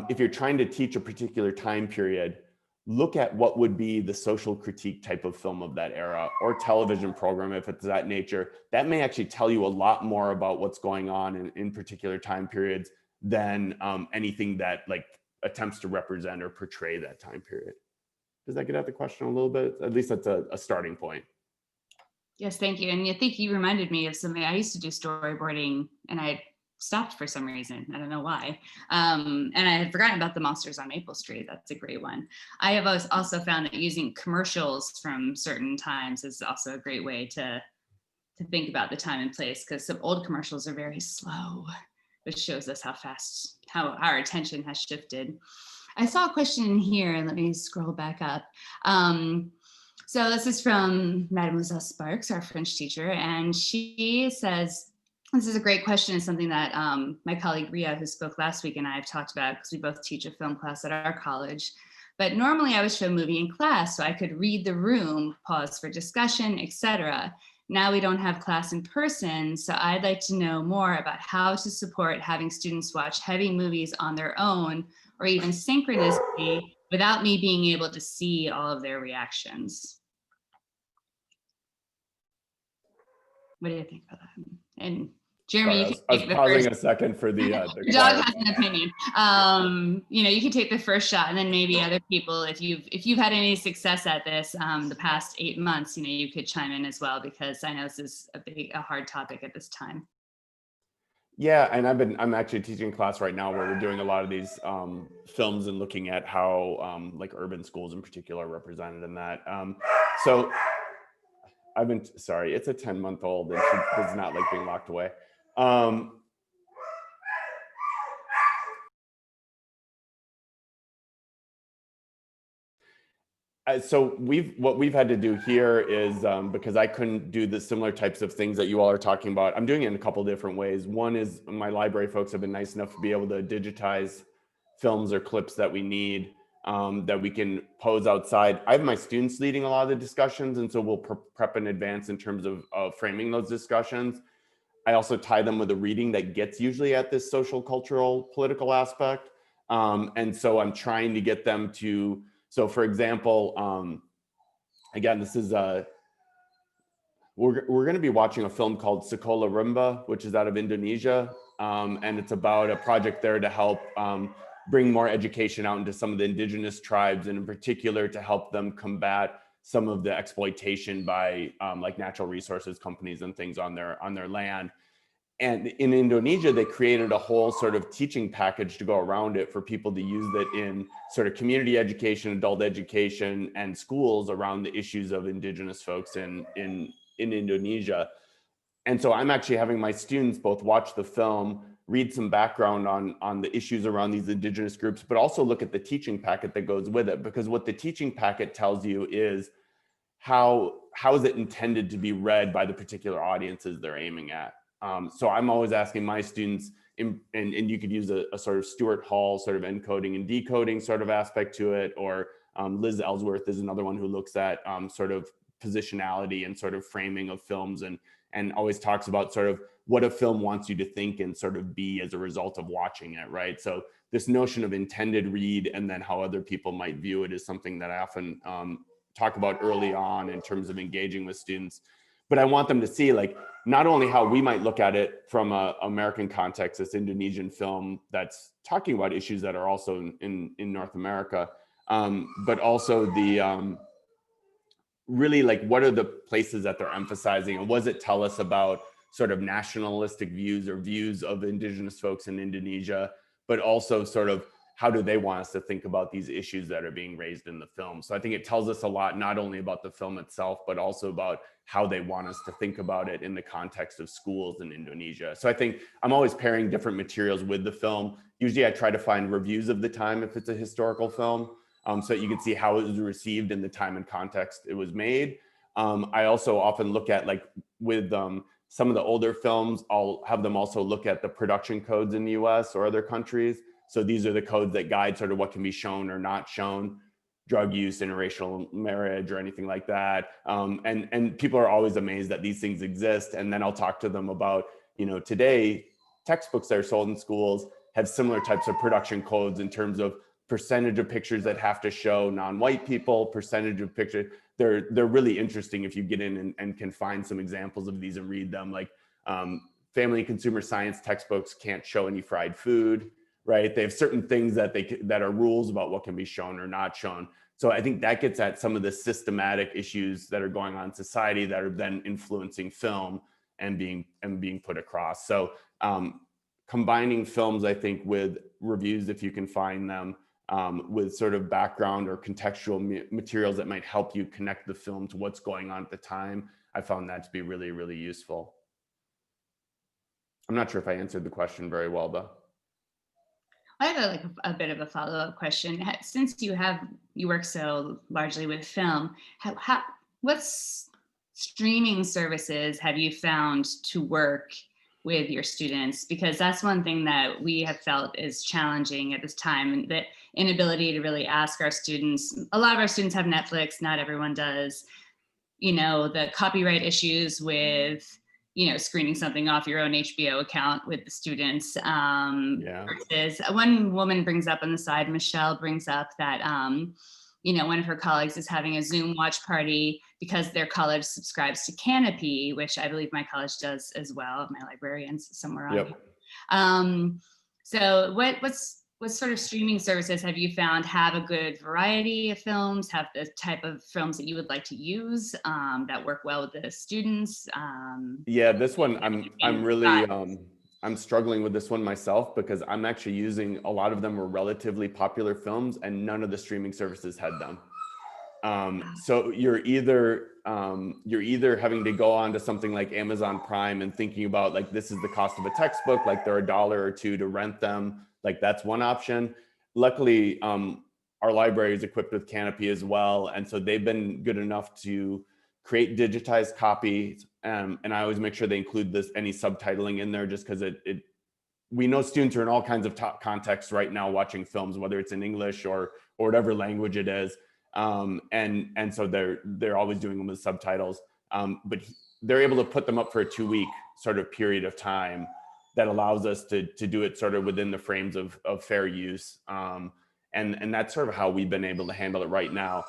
if you're trying to teach a particular time period, look at what would be the social critique type of film of that era or television program, if it's that nature. That may actually tell you a lot more about what's going on in particular time periods than anything that like attempts to represent or portray that time period. Does that get at the question a little bit? At least that's a starting point. Yes, thank you. And I think you reminded me of something. I used to do storyboarding and I stopped for some reason. I don't know why. And I had forgotten about the Monsters on Maple Street. That's a great one. I have also found that using commercials from certain times is also a great way to think about the time and place, because some old commercials are very slow, which shows us how our attention has shifted. I saw a question in here, and let me scroll back up. So this is from Mademoiselle Sparks, our French teacher, and she says, this is a great question. It's something that my colleague Ria, who spoke last week, and I have talked about because we both teach a film class at our college. But normally I would show a movie in class so I could read the room, pause for discussion, etc. Now we don't have class in person, so I'd like to know more about how to support having students watch heavy movies on their own or even synchronously without me being able to see all of their reactions. What do you think about that? And Jeremy, Sorry, I was pausing a second for the dog has an opinion. You can take the first shot, and then maybe other people, if you've had any success at this the past 8 months, you could chime in as well, because I know this is a hard topic at this time. Yeah, and I'm actually teaching a class right now where we're doing a lot of these films and looking at how like urban schools in particular are represented in that. So sorry, it's a 10-month-old and she does not like being locked away. So what we've had to do here is because I couldn't do the similar types of things that you all are talking about, I'm doing it in a couple different ways. One is my library folks have been nice enough to be able to digitize films or clips that we need that we can pose outside. I have my students leading a lot of the discussions, and so we'll prep in advance in terms of framing those discussions. I also tie them with a reading that gets usually at this social, cultural, political aspect. And so I'm trying to get them to, so for example, again, this is, we're going to be watching a film called Sekolah Rimba, which is out of Indonesia. And it's about a project there to help bring more education out into some of the indigenous tribes, and in particular to help them combat some of the exploitation by like natural resources companies and things on their land. And in Indonesia, they created a whole sort of teaching package to go around it for people to use that in sort of community education, adult education, and schools around the issues of indigenous folks in Indonesia. And so I'm actually having my students both watch the film, read some background on the issues around these indigenous groups, but also look at the teaching packet that goes with it. Because what the teaching packet tells you is how is it intended to be read by the particular audiences they're aiming at. So I'm always asking my students, and you could use a sort of Stuart Hall sort of encoding and decoding sort of aspect to it, or Liz Ellsworth is another one who looks at sort of positionality and sort of framing of films, and always talks about sort of what a film wants you to think and sort of be as a result of watching it, right? So this notion of intended read and then how other people might view it is something that I often talk about early on in terms of engaging with students. But I want them to see like not only how we might look at it from an American context, this Indonesian film that's talking about issues that are also in North America, but also the really like what are the places that they're emphasizing, and what does it tell us about sort of nationalistic views or views of indigenous folks in Indonesia, but also sort of how do they want us to think about these issues that are being raised in the film. So I think it tells us a lot, not only about the film itself, but also about how they want us to think about it in the context of schools in Indonesia. So I think I'm always pairing different materials with the film. Usually I try to find reviews of the time if it's a historical film, so that you can see how it was received in the time and context it was made. I also often look at like with some of the older films, I'll have them also look at the production codes in the US or other countries. So these are the codes that guide sort of what can be shown or not shown, drug use, interracial marriage, or anything like that. And people are always amazed that these things exist. And then I'll talk to them about, you know, today, textbooks that are sold in schools have similar types of production codes in terms of percentage of pictures that have to show non-white people, percentage of pictures. They're really interesting if you get in and can find some examples of these and read them. Like family and consumer science textbooks can't show any fried food, right? They have certain things that that are rules about what can be shown or not shown. So I think that gets at some of the systematic issues that are going on in society that are then influencing film and being put across. So combining films, I think, with reviews, if you can find them, with sort of background or contextual materials that might help you connect the film to what's going on at the time, I found that to be really, really useful. I'm not sure if I answered the question very well, though. I have a bit of a follow-up question. Since you work so largely with film, what streaming services have you found to work with your students? Because that's one thing that we have felt is challenging at this time, and the inability to really ask our students. A lot of our students have Netflix, not everyone does. You know, the copyright issues with, you know, screening something off your own HBO account with the students. Versus one woman brings up on the side, Michelle brings up that, you know, one of her colleagues is having a Zoom watch party because their college subscribes to Canopy, which I believe my college does as well. My librarian's somewhere on here. So what sort of streaming services have you found have a good variety of films, have the type of films that you would like to use that work well with the students? Yeah, this one I'm really I'm struggling with this one myself, because I'm actually using a lot of them were relatively popular films and none of the streaming services had them. So you're either having to go on to something like Amazon Prime and thinking about like, this is the cost of a textbook, like they're $1 or $2 to rent them. Like that's one option. Luckily, our library is equipped with Canopy as well. And so they've been good enough to create digitized copies. And I always make sure they include any subtitling in there, just because we know students are in all kinds of contexts right now watching films, whether it's in English or whatever language it is. And so they're always doing them with subtitles, but they're able to put them up for a 2-week sort of period of time that allows us to do it sort of within the frames of fair use. And that's sort of how we've been able to handle it right now.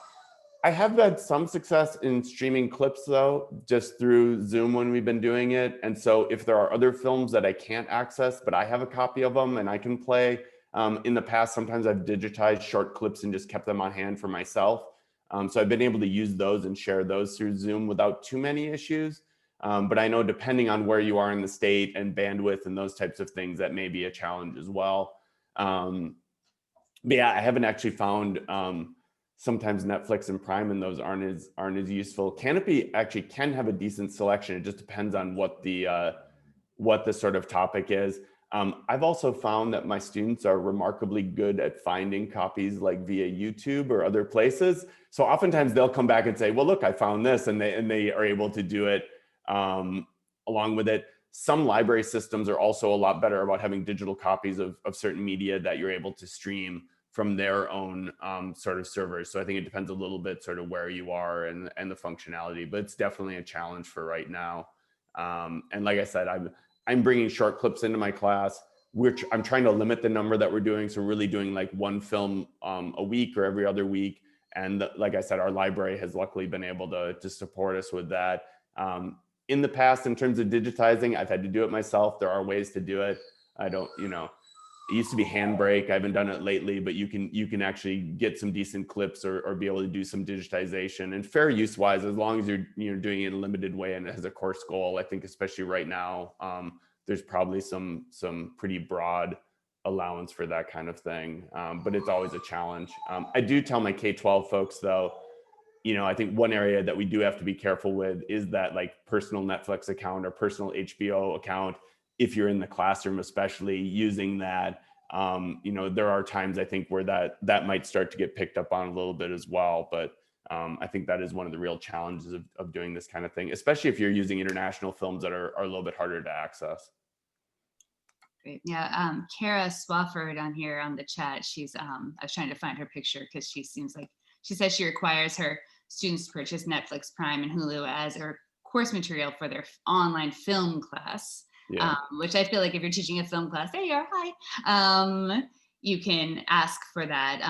I have had some success in streaming clips though, just through Zoom when we've been doing it. And so if there are other films that I can't access, but I have a copy of them and I can play, in the past, sometimes I've digitized short clips and just kept them on hand for myself. So I've been able to use those and share those through Zoom without too many issues. But I know depending on where you are in the state and bandwidth and those types of things, that may be a challenge as well. But yeah, I haven't actually found, sometimes Netflix and Prime and those aren't as useful. Canopy actually can have a decent selection. It just depends on what the sort of topic is. I've also found that my students are remarkably good at finding copies like via YouTube or other places. So oftentimes they'll come back and say, well, look, I found this, and they are able to do it along with it. Some library systems are also a lot better about having digital copies of certain media that you're able to stream from their own sort of servers. So I think it depends a little bit sort of where you are and the functionality, but it's definitely a challenge for right now. And like I said, I'm bringing short clips into my class. I'm trying to limit the number that we're doing. So we're really doing like one film a week or every other week. And like I said, our library has luckily been able to support us with that. In the past, in terms of digitizing, I've had to do it myself. There are ways to do it. I don't, it used to be Handbrake. I haven't done it lately, but you can actually get some decent clips or be able to do some digitization. And fair use wise, as long as you're doing it in a limited way and it has a course goal, I think especially right now, there's probably some pretty broad allowance for that kind of thing. But it's always a challenge. I do tell my K-12 folks though, I think one area that we do have to be careful with is that like personal Netflix account or personal HBO account. If you're in the classroom, especially using that, there are times I think where that might start to get picked up on a little bit as well. But I think that is one of the real challenges of doing this kind of thing, especially if you're using international films that are a little bit harder to access. Great. Yeah, Kara Swafford on here on the chat. She's I was trying to find her picture because she seems like she says she requires her students to purchase Netflix, Prime, and Hulu as their course material for their online film class. Yeah. Which I feel like if you're teaching a film class, there you are, hi. You can ask for that.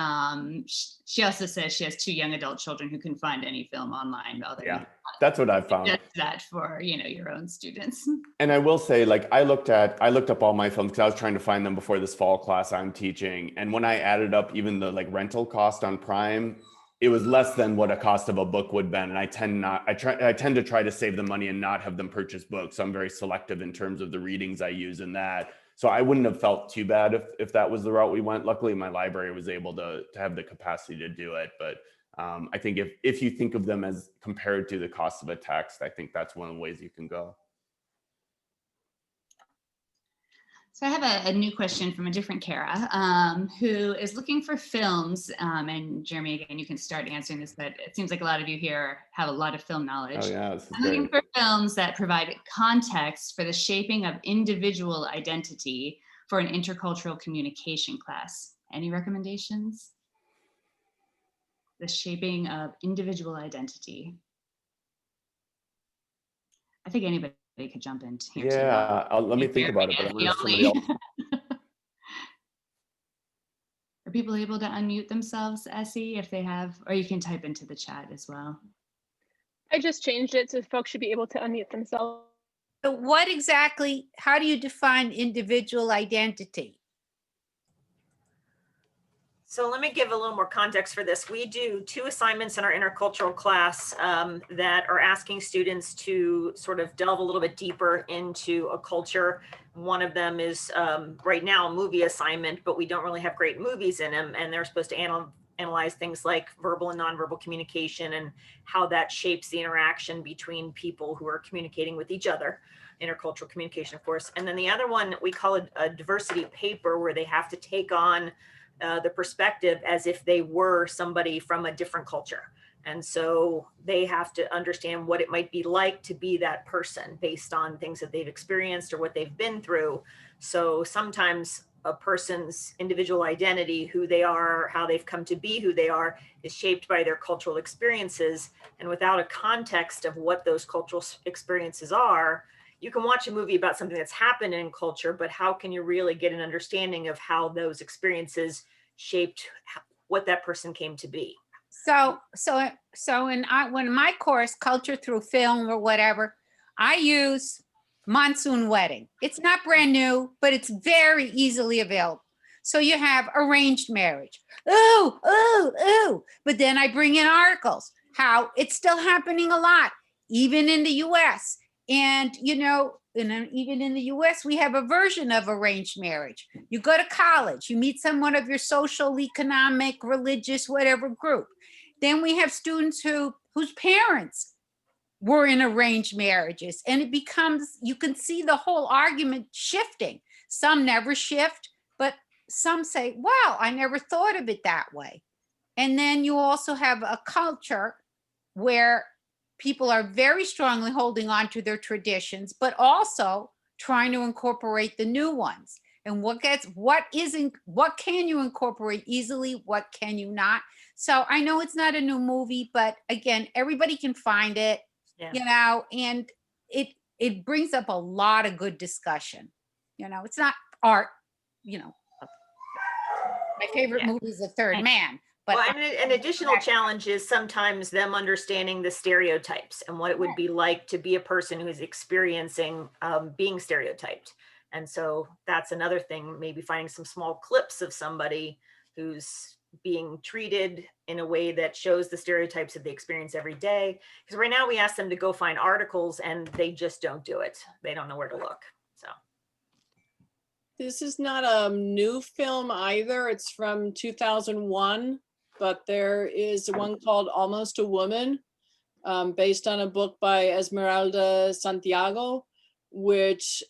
She also says she has 2 young adult children who can find any film online. Yeah, that's what I've found. That for your own students. And I will say, like, I looked up all my films because I was trying to find them before this fall class I'm teaching. And when I added up even the like rental cost on Prime, it was less than what a cost of a book would have been. And I tend to try to save the money and not have them purchase books. So I'm very selective in terms of the readings I use in that. So I wouldn't have felt too bad if that was the route we went. Luckily, my library was able to have the capacity to do it. But I think if you think of them as compared to the cost of a text, I think that's one of the ways you can go. So I have a new question from a different Kara who is looking for films. And Jeremy, again, you can start answering this, but it seems like a lot of you here have a lot of film knowledge. Oh yeah, this is I'm looking for films that provide context for the shaping of individual identity for an intercultural communication class. Any recommendations? The shaping of individual identity. I think anybody could jump in here. Yeah, let me think about it, but I'm gonna somebody else. Are people able to unmute themselves, Essie, if they have, or you can type into the chat as well. I just changed it so folks should be able to unmute themselves. So what exactly, how do you define individual identity? So let me give a little more context for this. We do 2 assignments in our intercultural class that are asking students to sort of delve a little bit deeper into a culture. One of them is right now a movie assignment, but we don't really have great movies in them. And they're supposed to analyze things like verbal and nonverbal communication and how that shapes the interaction between people who are communicating with each other. Intercultural communication, of course. And then the other one, we call it a diversity paper, where they have to take on the perspective as if they were somebody from a different culture. And so they have to understand what it might be like to be that person based on things that they've experienced or what they've been through. So sometimes a person's individual identity, who they are, how they've come to be who they are, is shaped by their cultural experiences. And without a context of what those cultural experiences are, you can watch a movie about something that's happened in culture, but how can you really get an understanding of how those experiences shaped what that person came to be? So in my course, Culture Through Film or whatever, I use Monsoon Wedding. It's not brand new, but it's very easily available. So you have arranged marriage. Ooh, ooh, ooh. But then I bring in articles, how it's still happening a lot, even in the US. And, even in the US, we have a version of arranged marriage. You go to college, you meet someone of your social, economic, religious, whatever group. Then we have students whose parents were in arranged marriages. And it becomes, you can see the whole argument shifting. Some never shift, but some say, wow, I never thought of it that way. And then you also have a culture where people are very strongly holding on to their traditions, but also trying to incorporate the new ones. And what can you incorporate easily? What can you not? So I know it's not a new movie, but again, everybody can find it, and it brings up a lot of good discussion. It's not art, you know, my favorite Yeah. movie is The Third Man. But Well, and an additional challenge is sometimes them understanding the stereotypes and what it would be like to be a person who is experiencing being stereotyped. And so that's another thing, maybe finding some small clips of somebody who's being treated in a way that shows the stereotypes that they experience every day. Because right now we ask them to go find articles and they just don't do it. They don't know where to look. So This is not a new film either. It's from 2001, but there is one called Almost a Woman, based on a book by Esmeralda Santiago, which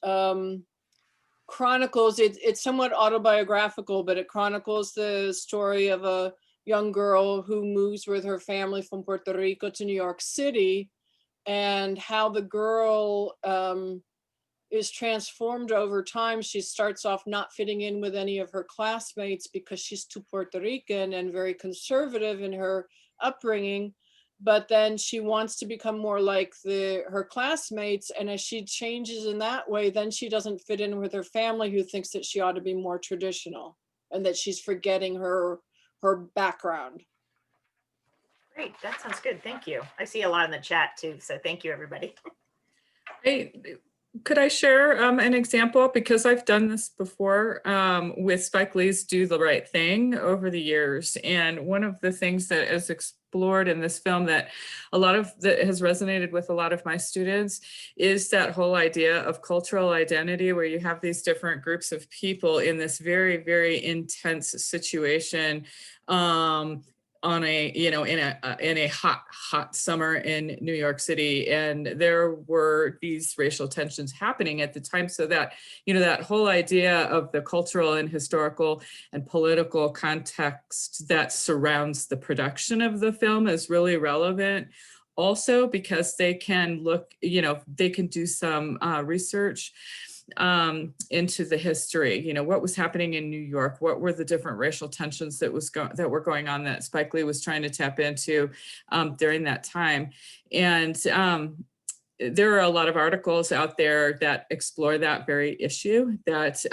chronicles, it's somewhat autobiographical, but it chronicles the story of a young girl who moves with her family from Puerto Rico to New York City, and how the girl is transformed over time. She starts off not fitting in with any of her classmates because she's too Puerto Rican and very conservative in her upbringing. But then she wants to become more like her classmates. And as she changes in that way, then she doesn't fit in with her family, who thinks that she ought to be more traditional and that she's forgetting her background. great, that sounds good. Thank you. I see a lot in the chat too. So thank you, everybody. Hey, could I share an example? Because I've done this before with Spike Lee's Do the Right Thing over the years. And one of the things that is explored in this film that has resonated with a lot of my students is that whole idea of cultural identity, where you have these different groups of people in this very, very intense situation on a, in a hot summer in New York City. And there were these racial tensions happening at the time. So that, that whole idea of the cultural and historical and political context that surrounds the production of the film is really relevant. Also, because they can look, they can do some research into the history, what was happening in New York, what were the different racial tensions that were going on that Spike Lee was trying to tap into during that time. And there are a lot of articles out there that explore that very issue that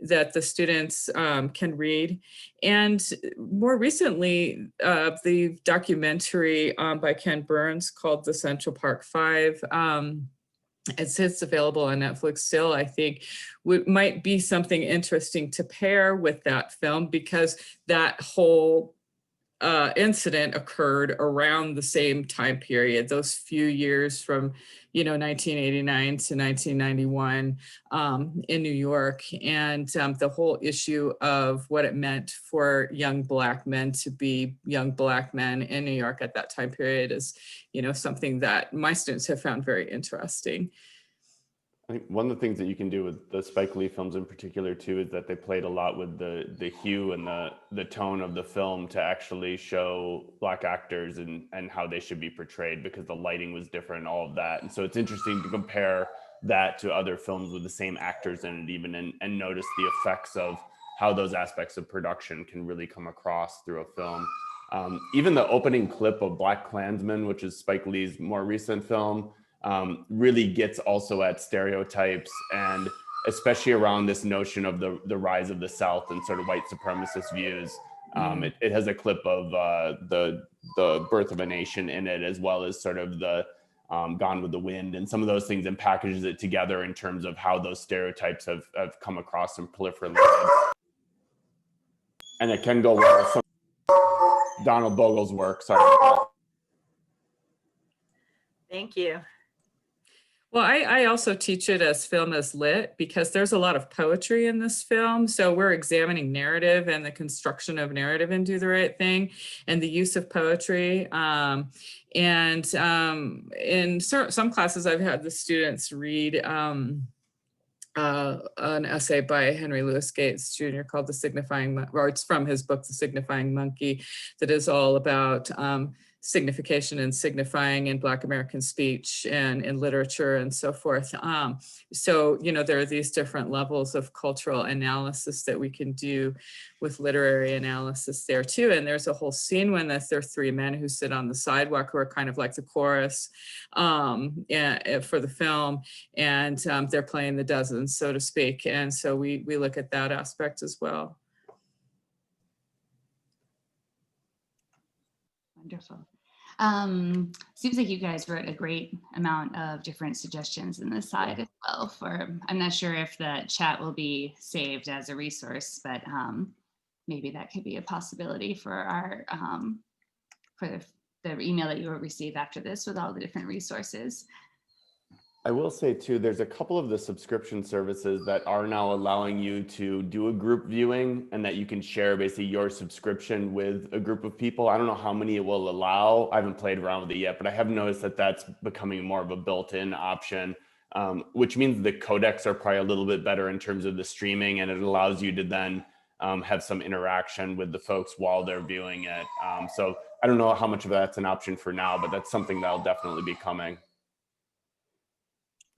that the students can read. And more recently, the documentary by Ken Burns called The Central Park Five, it's available on Netflix still, I think, might be something interesting to pair with that film, because that whole incident occurred around the same time period, those few years from 1989 to 1991 in New York. And the whole issue of what it meant for young Black men to be young Black men in New York at that time period is something that my students have found very interesting. I think one of the things that you can do with the Spike Lee films in particular too is that they played a lot with the hue and the tone of the film to actually show Black actors and how they should be portrayed, because the lighting was different, all of that. And so it's interesting to compare that to other films with the same actors in it even, and notice the effects of how those aspects of production can really come across through a film. Even the opening clip of Black Klansman, which is Spike Lee's more recent film, really gets also at stereotypes, and especially around this notion of the rise of the South and sort of white supremacist views. It has a clip of the Birth of a Nation in it, as well as sort of the Gone with the Wind and some of those things, and packages it together in terms of how those stereotypes have come across and proliferated. And it can go well with some Donald Bogle's work. Sorry about that. Thank you. Well, I also teach it as film as lit, because there's a lot of poetry in this film. So we're examining narrative and the construction of narrative in Do the Right Thing and the use of poetry. And in some classes, I've had the students read an essay by Henry Louis Gates Jr. called The Signifying, or it's from his book, The Signifying Monkey, that is all about signification and signifying in Black American speech and in literature and so forth. So, you know, there are these different levels of cultural analysis that we can do with literary analysis there too. And there's a whole scene when there are three men who sit on the sidewalk who are kind of like the chorus for the film, and they're playing the dozens, so to speak. And so we look at that aspect as well. Wonderful. Seems like you guys wrote a great amount of different suggestions in the side as well. I'm not sure if the chat will be saved as a resource, but maybe that could be a possibility for our for the email that you will receive after this with all the different resources. I will say too, there's a couple of the subscription services that are now allowing you to do a group viewing, and that you can share basically your subscription with a group of people. I don't know how many it will allow. I haven't played around with it yet, but I have noticed that that's becoming more of a built-in option, which means the codecs are probably a little bit better in terms of the streaming, and it allows you to then have some interaction with the folks while they're viewing it. So I don't know how much of that's an option for now, but that's something that'll definitely be coming.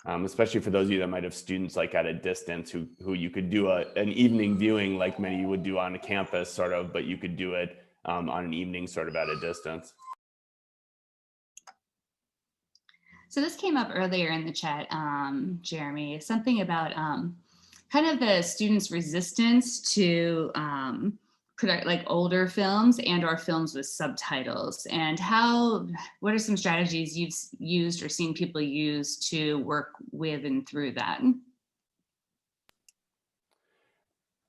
Especially for those of you that might have students like at a distance who you could do an evening viewing like many you would do on a campus sort of, but you could do it on an evening sort of at a distance. So this came up earlier in the chat, Jeremy, something about kind of the students' resistance to like older films and or films with subtitles, and what are some strategies you've used or seen people use to work with and through that?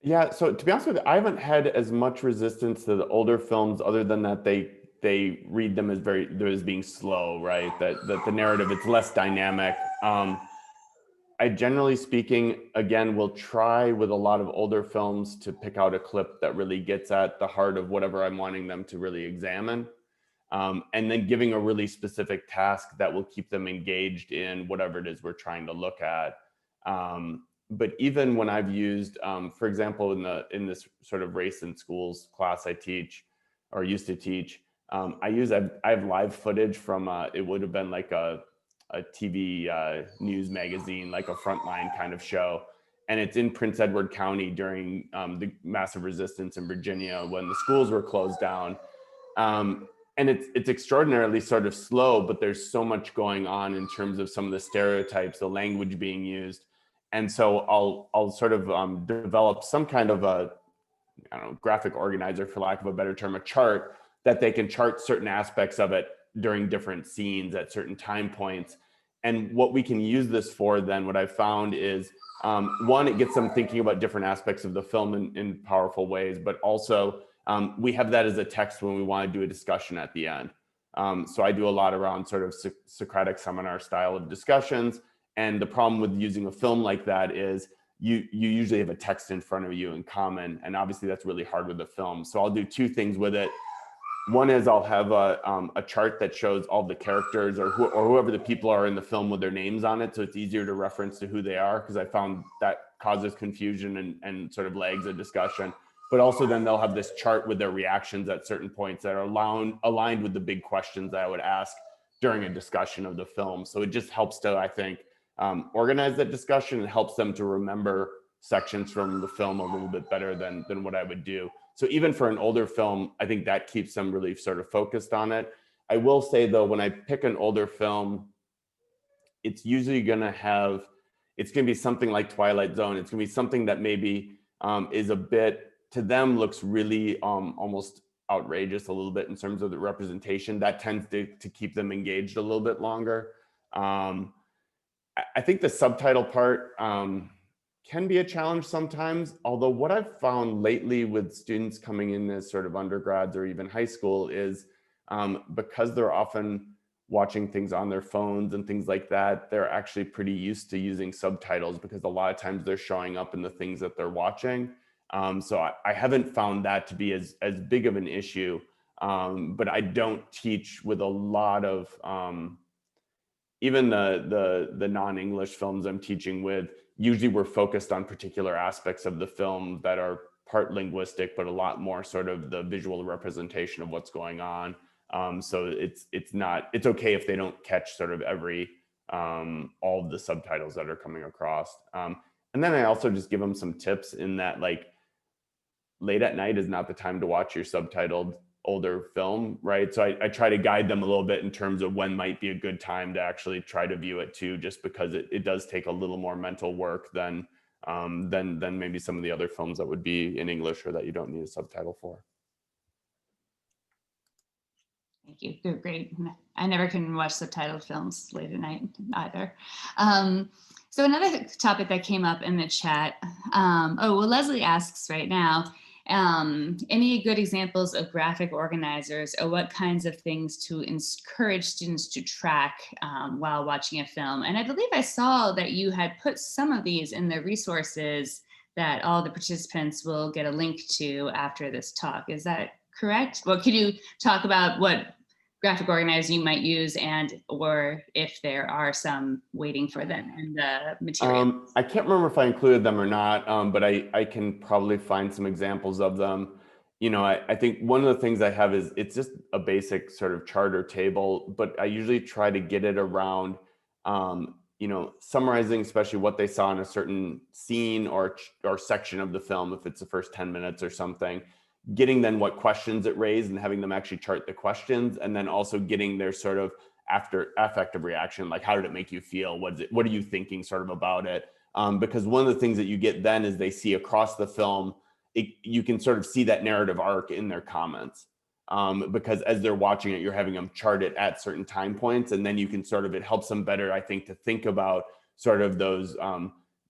Yeah, so to be honest with you, I haven't had as much resistance to the older films, other than that they read them as being slow, right? That the narrative, it's less dynamic. I generally speaking, again, will try with a lot of older films to pick out a clip that really gets at the heart of whatever I'm wanting them to really examine. And then giving a really specific task that will keep them engaged in whatever it is we're trying to look at. But even when I've used, for example, in this sort of race in schools class I teach or used to teach, I have live footage from, it would have been like a TV news magazine, like a Frontline kind of show. And it's in Prince Edward County during the massive resistance in Virginia when the schools were closed down. And it's extraordinarily sort of slow, but there's so much going on in terms of some of the stereotypes, the language being used. And so I'll sort of develop some kind of a, I don't know, graphic organizer, for lack of a better term, a chart that they can chart certain aspects of it during different scenes at certain time points. And what we can use this for then, what I found is, one, it gets them thinking about different aspects of the film in powerful ways, but also we have that as a text when we want to do a discussion at the end. So I do a lot around sort of Socratic seminar style of discussions. And the problem with using a film like that is you usually have a text in front of you in common. And obviously that's really hard with the film. So I'll do two things with it. One is I'll have a chart that shows all the characters or whoever the people are in the film with their names on it. So it's easier to reference to who they are, because I found that causes confusion and sort of lags a discussion. But also then they'll have this chart with their reactions at certain points that are aligned with the big questions that I would ask during a discussion of the film. So it just helps to, I think, organize that discussion. It helps them to remember sections from the film a little bit better than what I would do. So even for an older film, I think that keeps them really sort of focused on it. I will say though, when I pick an older film, it's usually it's gonna be something like Twilight Zone. It's gonna be something that maybe is a bit, to them, looks really almost outrageous a little bit in terms of the representation. That tends to keep them engaged a little bit longer. I think the subtitle part, can be a challenge sometimes, although what I've found lately with students coming in as sort of undergrads or even high school is because they're often watching things on their phones and things like that, they're actually pretty used to using subtitles, because a lot of times they're showing up in the things that they're watching. So I haven't found that to be as big of an issue, but I don't teach with a lot of, even the non-English films I'm teaching with, usually we're focused on particular aspects of the film that are part linguistic, but a lot more sort of the visual representation of what's going on. So it's okay if they don't catch sort of every all of the subtitles that are coming across. And then I also just give them some tips in that, like, late at night is not the time to watch your subtitled older film, right? So I try to guide them a little bit in terms of when might be a good time to actually try to view it too, just because it does take a little more mental work than maybe some of the other films that would be in English or that you don't need a subtitle for. Thank you. Good, great. I never can watch subtitled films late at night either. So another topic that came up in the chat, Leslie asks right now, any good examples of graphic organizers, or what kinds of things to encourage students to track while watching a film? And I believe I saw that you had put some of these in the resources that all the participants will get a link to after this talk. Is that correct? Well, can you talk about what graphic organizers you might use, and or if there are some waiting for them in the material? I can't remember if I included them or not, but I can probably find some examples of them. You know, I think one of the things I have is it's just a basic sort of chart or table, but I usually try to get it around, you know, summarizing especially what they saw in a certain scene or section of the film, if it's the first 10 minutes or something, getting then what questions it raised and having them actually chart the questions, and then also getting their sort of after affective reaction, like how did it make you feel? What are you thinking sort of about it? Because one of the things that you get then is they see across the film, you can sort of see that narrative arc in their comments. Because as they're watching it, you're having them chart it at certain time points, and then you can sort of, it helps them better, I think, to think about sort of those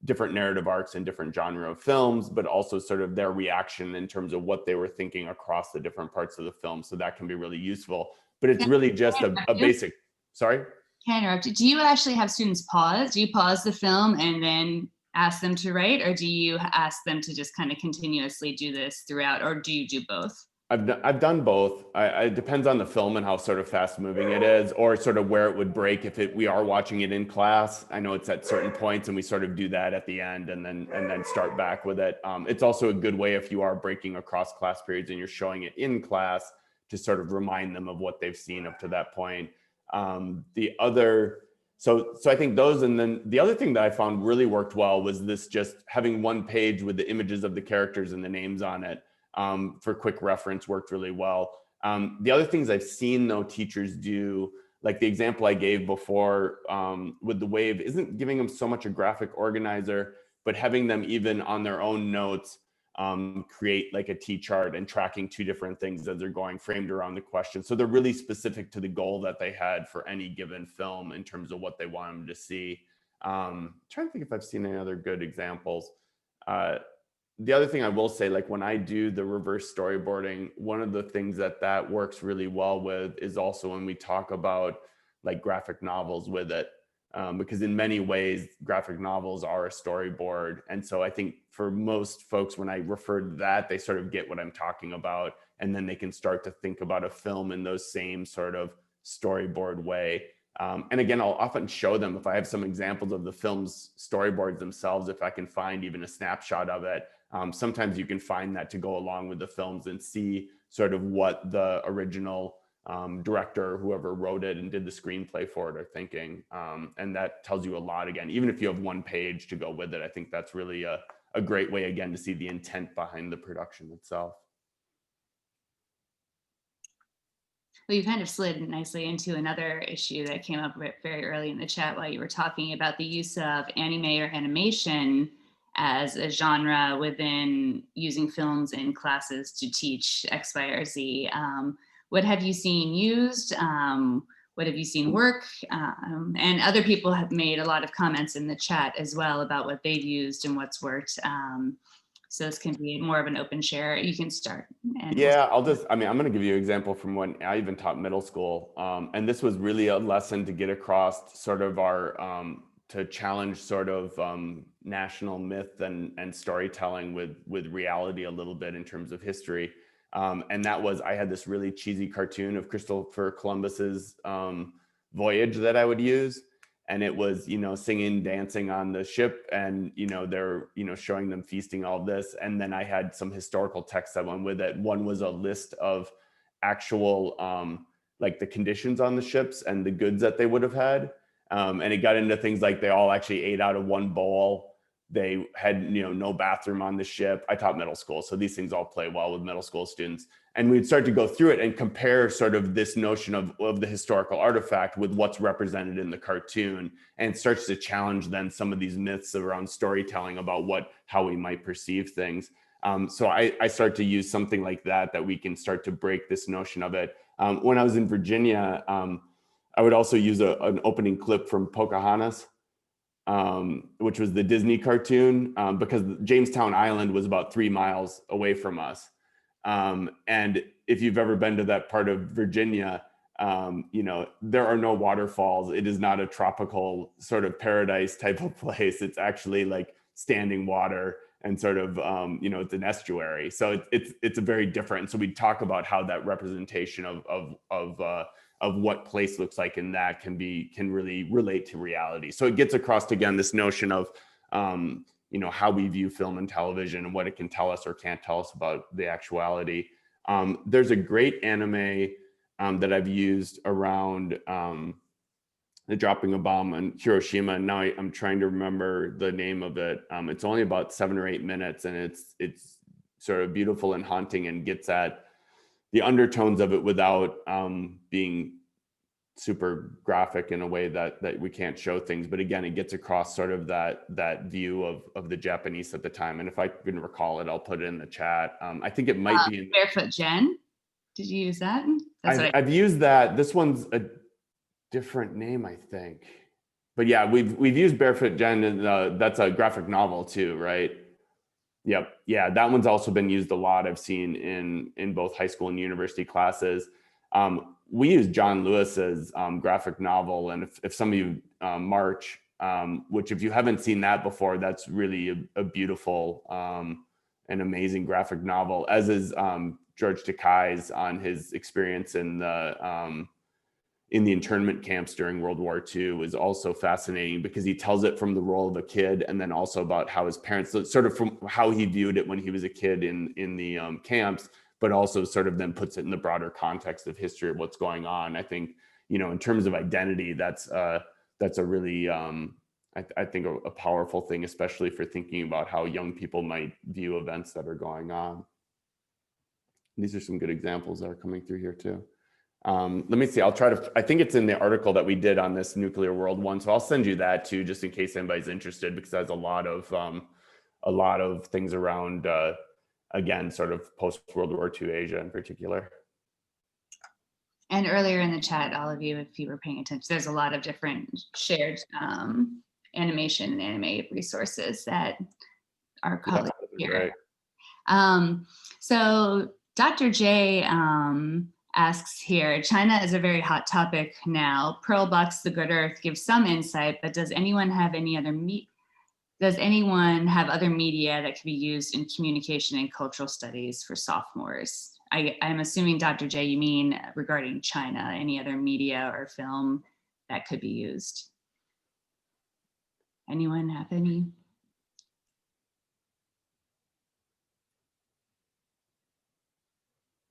different narrative arcs in different genre of films, but also sort of their reaction in terms of what they were thinking across the different parts of the film. So that can be really useful, but it's really just a basic, sorry? Can I interrupt? Do you actually have students pause? Do you pause the film and then ask them to write, or do you ask them to just kind of continuously do this throughout, or do you do both? I've done both. It depends on the film and how sort of fast moving it is, or sort of where it would break if we are watching it in class. I know it's at certain points, and we sort of do that at the end, and then start back with it. It's also a good way if you are breaking across class periods and you're showing it in class to sort of remind them of what they've seen up to that point. So I think those, and then the other thing that I found really worked well was this, just having one page with the images of the characters and the names on it. For quick reference, worked really well. The other things I've seen though teachers do, like the example I gave before with the wave, isn't giving them so much a graphic organizer, but having them even on their own notes create like a T-chart and tracking two different things as they're going, framed around the question. So they're really specific to the goal that they had for any given film in terms of what they want them to see. Trying to think if I've seen any other good examples. The other thing I will say, like when I do the reverse storyboarding, one of the things that works really well with is also when we talk about like graphic novels with it, because in many ways, graphic novels are a storyboard. And so I think for most folks, when I refer to that, they sort of get what I'm talking about, and then they can start to think about a film in those same sort of storyboard way. And again, I'll often show them, if I have some examples of the film's storyboards themselves, if I can find even a snapshot of it. Sometimes you can find that to go along with the films and see sort of what the original director, whoever wrote it and did the screenplay for it, are thinking. And that tells you a lot. Again, even if you have one page to go with it, I think that's really a great way, again, to see the intent behind the production itself. Well, you kind of slid nicely into another issue that came up very early in the chat while you were talking about the use of anime or animation as a genre within using films in classes to teach X, Y, or Z. What have you seen used? What have you seen work? And other people have made a lot of comments in the chat as well about what they've used and what's worked. So this can be more of an open share. You can start. Yeah, I'm going to give you an example from when I even taught middle school. And this was really a lesson to get across sort of our, to challenge sort of national myth and storytelling with reality a little bit in terms of history. And that was, I had this really cheesy cartoon of Christopher Columbus's voyage that I would use. And it was, you know, singing, dancing on the ship, and, you know, they're, you know, showing them feasting, all this. And then I had some historical text that went with it. One was a list of actual like the conditions on the ships and the goods that they would have had. And it got into things like they all actually ate out of one bowl. They had, no bathroom on the ship. I taught middle school, so these things all play well with middle school students. And we'd start to go through it and compare sort of this notion of the historical artifact with what's represented in the cartoon, and it starts to challenge then some of these myths around storytelling about how we might perceive things. So I start to use something like that we can start to break this notion of it. When I was in Virginia, I would also use an opening clip from Pocahontas, which was the Disney cartoon, because Jamestown Island was about 3 miles away from us. And if you've ever been to that part of Virginia, there are no waterfalls. It is not a tropical sort of paradise type of place. It's actually like standing water and sort of, it's an estuary. So it's a very different. So we talk about how that representation of what place looks like in that can really relate to reality. So it gets across again this notion of how we view film and television and what it can tell us or can't tell us about the actuality. There's a great anime that I've used around the dropping a bomb on Hiroshima, and now I'm trying to remember the name of it. It's only about 7 or 8 minutes, and it's sort of beautiful and haunting, and gets at the undertones of it without being super graphic in a way that we can't show things. But again, it gets across sort of that view of the Japanese at the time. And if I can recall it, I'll put it in the chat. I think it might be in Barefoot Jen. Did you use that? I've used that. This one's a different name, I think. But yeah, we've used Barefoot Jen, and that's a graphic novel too, right? Yep. Yeah, that one's also been used a lot. I've seen in both high school and university classes. We use John Lewis's graphic novel, and if some of you March, which if you haven't seen that before, that's really a beautiful and amazing graphic novel, as is George Takei's on his experience in the internment camps during World War II is also fascinating, because he tells it from the role of a kid, and then also about how his parents, sort of from how he viewed it when he was a kid in the camps, but also sort of then puts it in the broader context of history of what's going on. I think, in terms of identity, that's a really, I think a powerful thing, especially for thinking about how young people might view events that are going on. These are some good examples that are coming through here too. Let me see, I think it's in the article that we did on this nuclear world one. So I'll send you that too, just in case anybody's interested, because it has a lot of things around, again, sort of post-World War II Asia in particular. And earlier in the chat, all of you, if you were paying attention, there's a lot of different shared animation and anime resources that our colleagues here. Right. So Dr. J asks here, China is a very hot topic now. Pearl Buck's The Good Earth gives some insight, but does anyone have other media that can be used in communication and cultural studies for sophomores? I'm assuming, Dr. J, you mean regarding China, any other media or film that could be used? Anyone have any?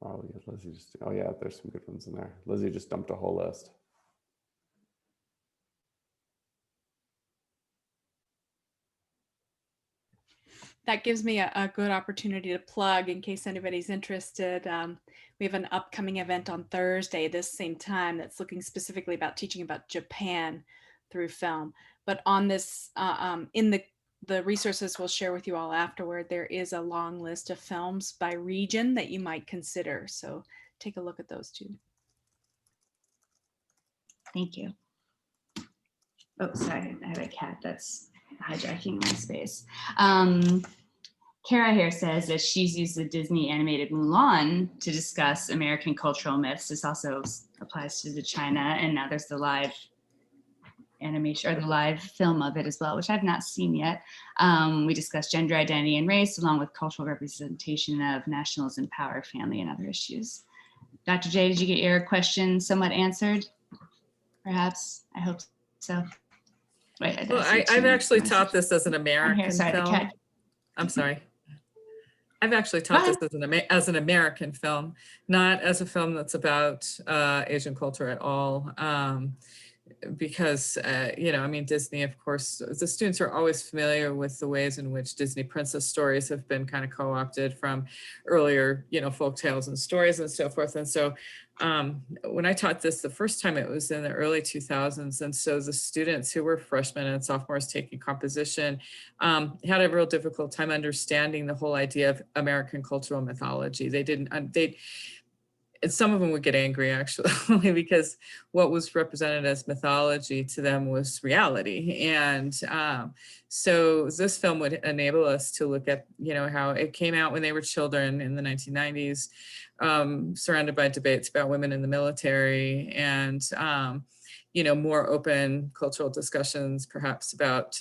Oh yeah, Lizzie there's some good ones in there. Lizzie just dumped a whole list. That gives me a good opportunity to plug in case anybody's interested. We have an upcoming event on Thursday, this same time, that's looking specifically about teaching about Japan through film. But on this, in the resources we'll share with you all afterward, there is a long list of films by region that you might consider. So take a look at those too. Thank you. Oh, sorry, I have a cat that's hijacking my space. Kara here says that she's used the Disney animated Mulan to discuss American cultural myths. This also applies to the China, and now there's the live animation or the live film of it as well, which I've not seen yet. We discussed gender identity and race, along with cultural representation of nationalism, power, family, and other issues. Dr. J, did you get your question somewhat answered? Perhaps, I hope so. Wait, well, I've actually taught this as an American film. I'm sorry. I've actually taught this as an American film, not as a film that's about Asian culture at all. Because, you know, I mean, Disney, of course, the students are always familiar with the ways in which Disney princess stories have been kind of co-opted from earlier, you know, folk tales and stories and so forth. And so when I taught this the first time, it was in the early 2000s. And so the students who were freshmen and sophomores taking composition had a real difficult time understanding the whole idea of American cultural mythology. They didn't, and some of them would get angry actually because what was represented as mythology to them was reality. And so this film would enable us to look at, you know, how it came out when they were children in the 1990s, surrounded by debates about women in the military and, you know, more open cultural discussions, perhaps about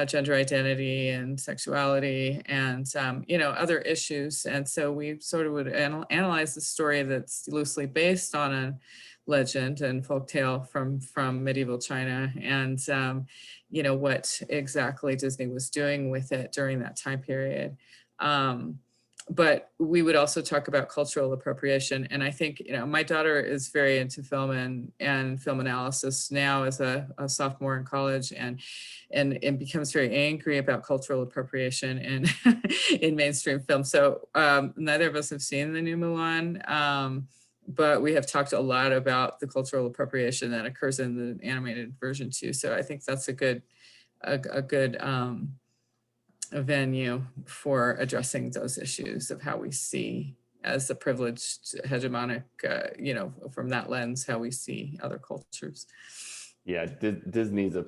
gender identity and sexuality and, you know, other issues. And so we sort of would analyze the story that's loosely based on a legend and folktale from medieval China and, you know, what exactly Disney was doing with it during that time period. But we would also talk about cultural appropriation. And I think, you know, my daughter is very into film and film analysis now as a sophomore in college and becomes very angry about cultural appropriation in mainstream film. So neither of us have seen the new Mulan, but we have talked a lot about the cultural appropriation that occurs in the animated version too. So I think that's a good a venue for addressing those issues of how we see as a privileged hegemonic, you know, from that lens, how we see other cultures. Yeah, Disney's a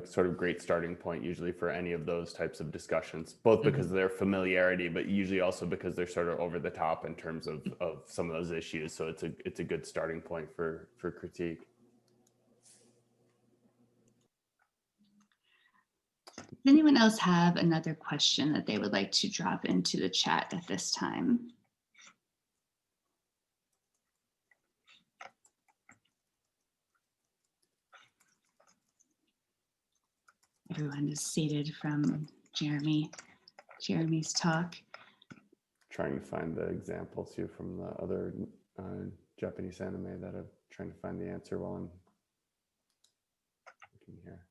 sort of great starting point usually for any of those types of discussions, both because of their familiarity, but usually also because they're sort of over the top in terms of some of those issues. So it's a good starting point for critique. Does anyone else have another question that they would like to drop into the chat at this time? Everyone is seated from Jeremy's talk. Trying to find the example too from the other Japanese anime that I'm trying to find the answer while I'm looking here.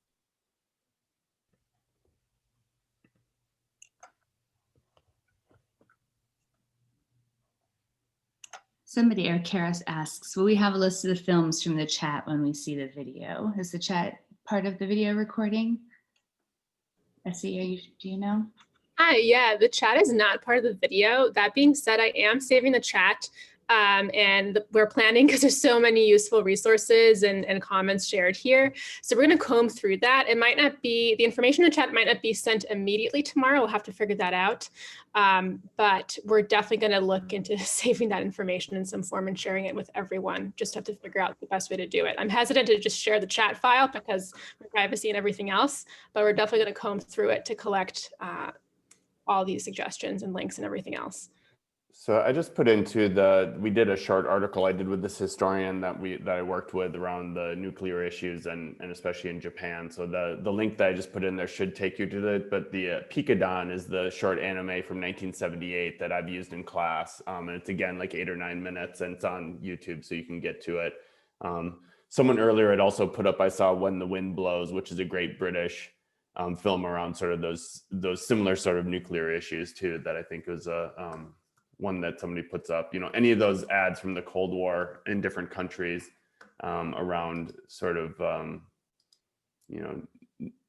Somebody, or Karis asks, will we have a list of the films from the chat when we see the video? Is the chat part of the video recording? Essie, do you know? Hi, yeah, the chat is not part of the video. That being said, I am saving the chat and we're planning because there's so many useful resources and comments shared here. So we're going to comb through that. It might not be, the information in the chat might not be sent immediately tomorrow. We'll have to figure that out. But we're definitely going to look into saving that information in some form and sharing it with everyone. Just have to figure out the best way to do it. I'm hesitant to just share the chat file because of privacy and everything else, but we're definitely going to comb through it to collect all these suggestions and links and everything else. So I just put into we did a short article I did with this historian that I worked with around the nuclear issues and especially in Japan. So the link that I just put in there should take you to but the Pikadan is the short anime from 1978 that I've used in class. And it's again like 8 or 9 minutes and it's on YouTube so you can get to it. Someone earlier had also put up, I saw When the Wind Blows, which is a great British film around sort of those similar sort of nuclear issues too, that I think was one that somebody puts up. You know, any of those ads from the Cold War in different countries around sort of you know,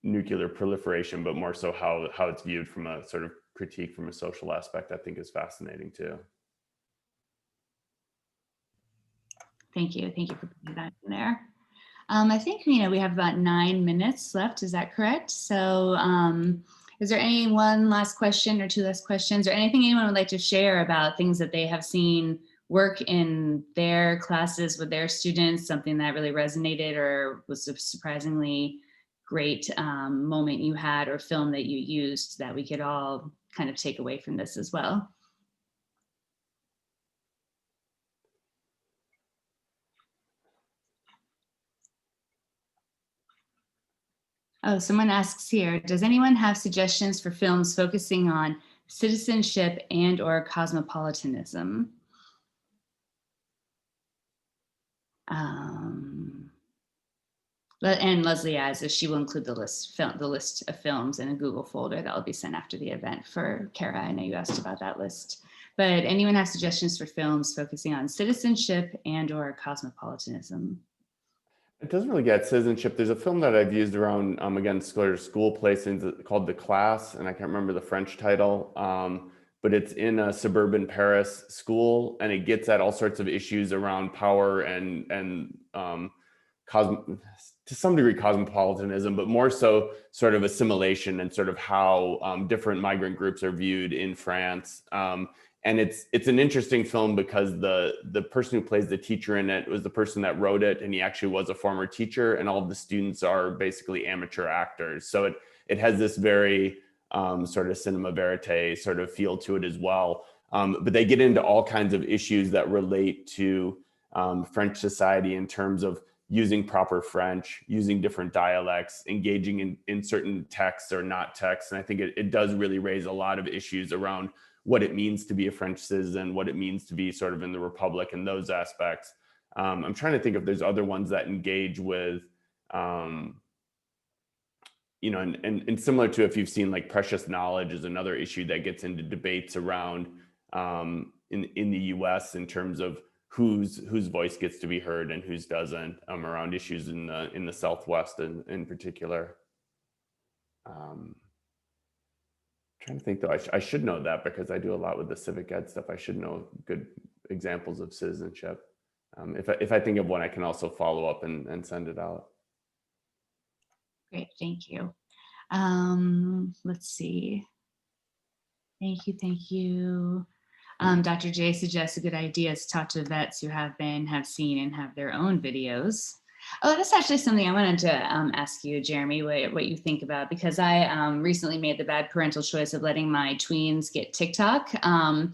nuclear proliferation, but more so how it's viewed from a sort of critique from a social aspect, I think is fascinating too. Thank you for putting that in there. I think, you know, we have about 9 minutes left. Is that correct? So is there any one last question or 2 last questions or anything anyone would like to share about things that they have seen work in their classes with their students, something that really resonated or was a surprisingly great moment you had or film that you used that we could all kind of take away from this as well? Oh, someone asks here, does anyone have suggestions for films focusing on citizenship and or cosmopolitanism. And Leslie adds she will include the list of films in a Google folder that will be sent after the event for Kara. I know you asked about that list, but anyone have suggestions for films focusing on citizenship and or cosmopolitanism? It doesn't really get citizenship. There's a film that I've used around, again, school placings called The Class, and I can't remember the French title, but it's in a suburban Paris school, and it gets at all sorts of issues around power and to some degree cosmopolitanism, but more so sort of assimilation and sort of how different migrant groups are viewed in France. And it's an interesting film because the person who plays the teacher in it was the person that wrote it, and he actually was a former teacher, and all of the students are basically amateur actors. So it has this very sort of cinema verite sort of feel to it as well. But they get into all kinds of issues that relate to French society in terms of using proper French, using different dialects, engaging in certain texts or not texts. And I think it does really raise a lot of issues around what it means to be a French citizen, what it means to be sort of in the Republic and those aspects. I'm trying to think if there's other ones that engage with, you know, and similar to if you've seen like Precious Knowledge is another issue that gets into debates around in the US in terms of whose voice gets to be heard and whose doesn't, around issues in the Southwest in particular. Trying to think though, I should know that because I do a lot with the civic ed stuff. I should know good examples of citizenship. If I think of one, I can also follow up and send it out. Great, thank you. Let's see. Thank you. Dr. J suggests a good idea is talk to vets who have seen and have their own videos. Oh, that's actually something I wanted to ask you, Jeremy, what you think about, because I recently made the bad parental choice of letting my tweens get TikTok. And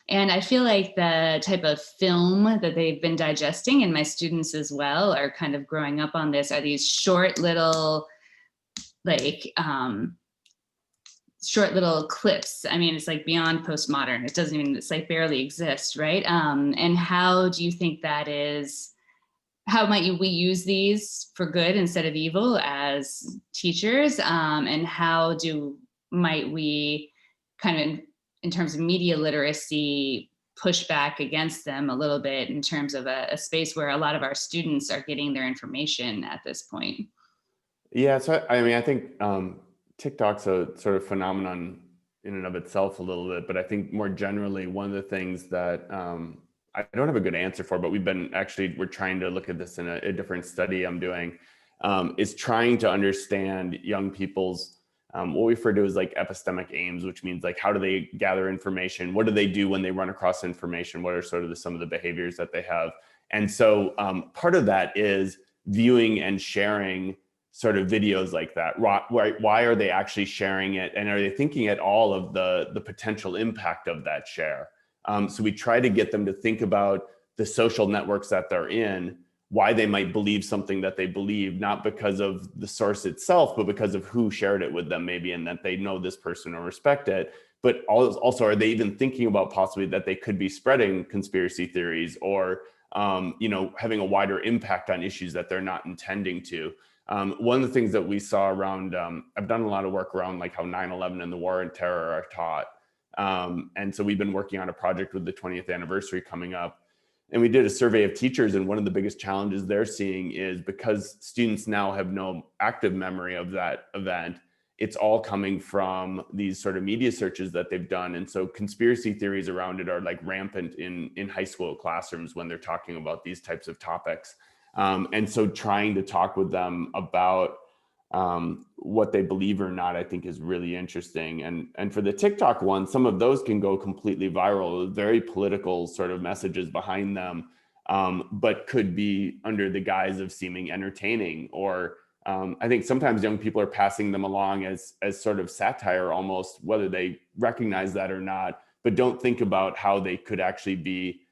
I feel like the type of film that they've been digesting, and my students as well are kind of growing up on this, are these short little clips. I mean, it's like beyond postmodern. It doesn't even, it's like barely exist, right? And how do you think that is, how might we use these for good instead of evil as teachers? And how might we kind of, in terms of media literacy, push back against them a little bit in terms of a space where a lot of our students are getting their information at this point? Yeah, so I mean, I think TikTok's a sort of phenomenon in and of itself a little bit, but I think more generally, one of the things that I don't have a good answer for, but we're trying to look at this in a different study I'm doing, is trying to understand young people's, what we refer to as like epistemic aims, which means like, how do they gather information? What do they do when they run across information? What are sort of some of the behaviors that they have? And so part of that is viewing and sharing sort of videos like that. Why are they actually sharing it? And are they thinking at all of the potential impact of that share? So we try to get them to think about the social networks that they're in, why they might believe something that they believe, not because of the source itself, but because of who shared it with them maybe, and that they know this person or respect it. But also, are they even thinking about possibly that they could be spreading conspiracy theories or having a wider impact on issues that they're not intending to? One of the things that we saw around, I've done a lot of work around like how 9/11 and the war on terror are taught. And so we've been working on a project with the 20th anniversary coming up. And we did a survey of teachers, and one of the biggest challenges they're seeing is because students now have no active memory of that event, it's all coming from these sort of media searches that they've done. And so conspiracy theories around it are like rampant in high school classrooms when they're talking about these types of topics. And so trying to talk with them about what they believe or not, I think is really interesting. And for the TikTok one, some of those can go completely viral, very political sort of messages behind them, but could be under the guise of seeming entertaining. Or I think sometimes young people are passing them along as sort of satire almost, whether they recognize that or not, but don't think about how they could actually be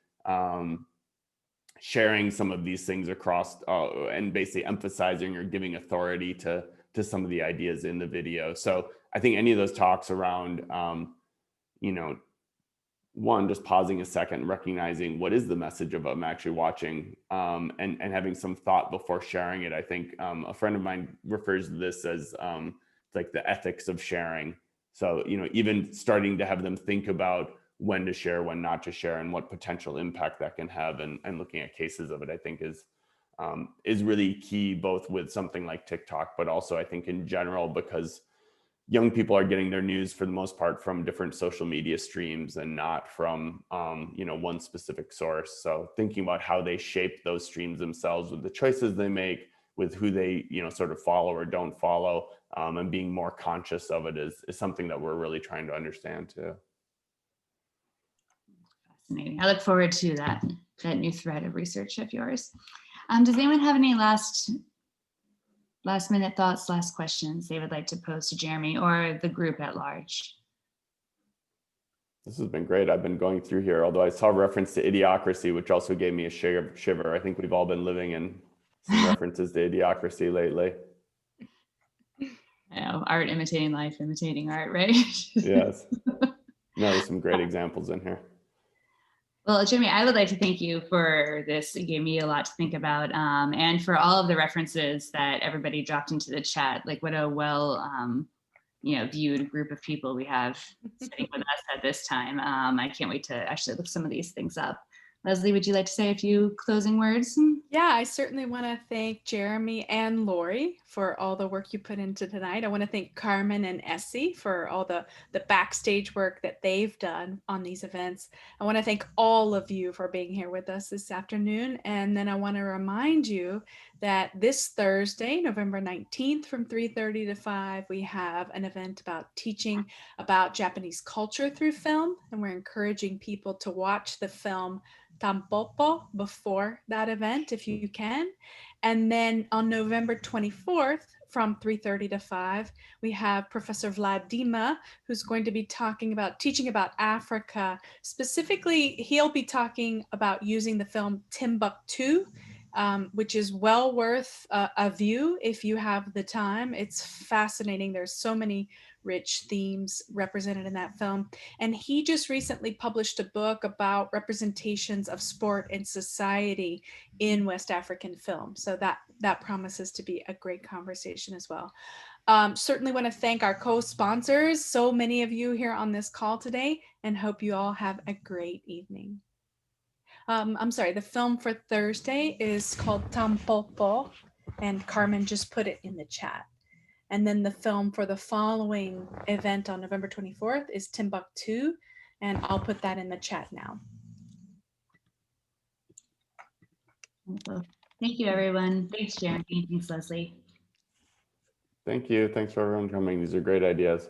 sharing some of these things across and basically emphasizing or giving authority to some of the ideas in the video. So I think any of those talks around, one, just pausing a second, recognizing what is the message of I'm actually watching, and having some thought before sharing it. I think a friend of mine refers to this as like the ethics of sharing. So, even starting to have them think about when to share, when not to share, and what potential impact that can have, and looking at cases of it, I think is really key, both with something like TikTok, but also I think in general, because young people are getting their news for the most part from different social media streams and not from one specific source. So thinking about how they shape those streams themselves with the choices they make, with who they sort of follow or don't follow, and being more conscious of it is something that we're really trying to understand too. Fascinating. I look forward to that new thread of research of yours. Does anyone have any last minute thoughts, last questions they would like to pose to Jeremy or the group at large? This has been great. I've been going through here, although I saw reference to Idiocracy, which also gave me a shiver. I think we've all been living in some references to Idiocracy lately. Art imitating life, imitating art, right? Yes. No, there's some great examples in here. Well, Jeremy, I would like to thank you for this. It gave me a lot to think about, and for all of the references that everybody dropped into the chat. Like, what a well, viewed group of people we have sitting with us at this time. I can't wait to actually look some of these things up. Leslie, would you like to say a few closing words? Yeah, I certainly want to thank Jeremy and Lori for all the work you put into tonight. I want to thank Carmen and Essie for all the backstage work that they've done on these events. I want to thank all of you for being here with us this afternoon. And then I want to remind you that this Thursday, November 19th from 3:30 to 5, we have an event about teaching about Japanese culture through film. And we're encouraging people to watch the film Tampopo before that event if you can. And then on November 24th from 3:30 to 5, we have Professor Vlad Dima, who's going to be teaching about Africa. Specifically, he'll be talking about using the film Timbuktu, which is well worth a view if you have the time. It's fascinating. There's so many rich themes represented in that film. And he just recently published a book about representations of sport and society in West African film. So that promises to be a great conversation as well. Certainly want to thank our co-sponsors, so many of you here on this call today, and hope you all have a great evening. I'm sorry, the film for Thursday is called Tampopo, and Carmen just put it in the chat. And then the film for the following event on November 24th is Timbuktu, and I'll put that in the chat now. Thank you, everyone. Thanks, Jeremy. Thanks, Leslie. Thank you. Thanks for everyone coming. These are great ideas.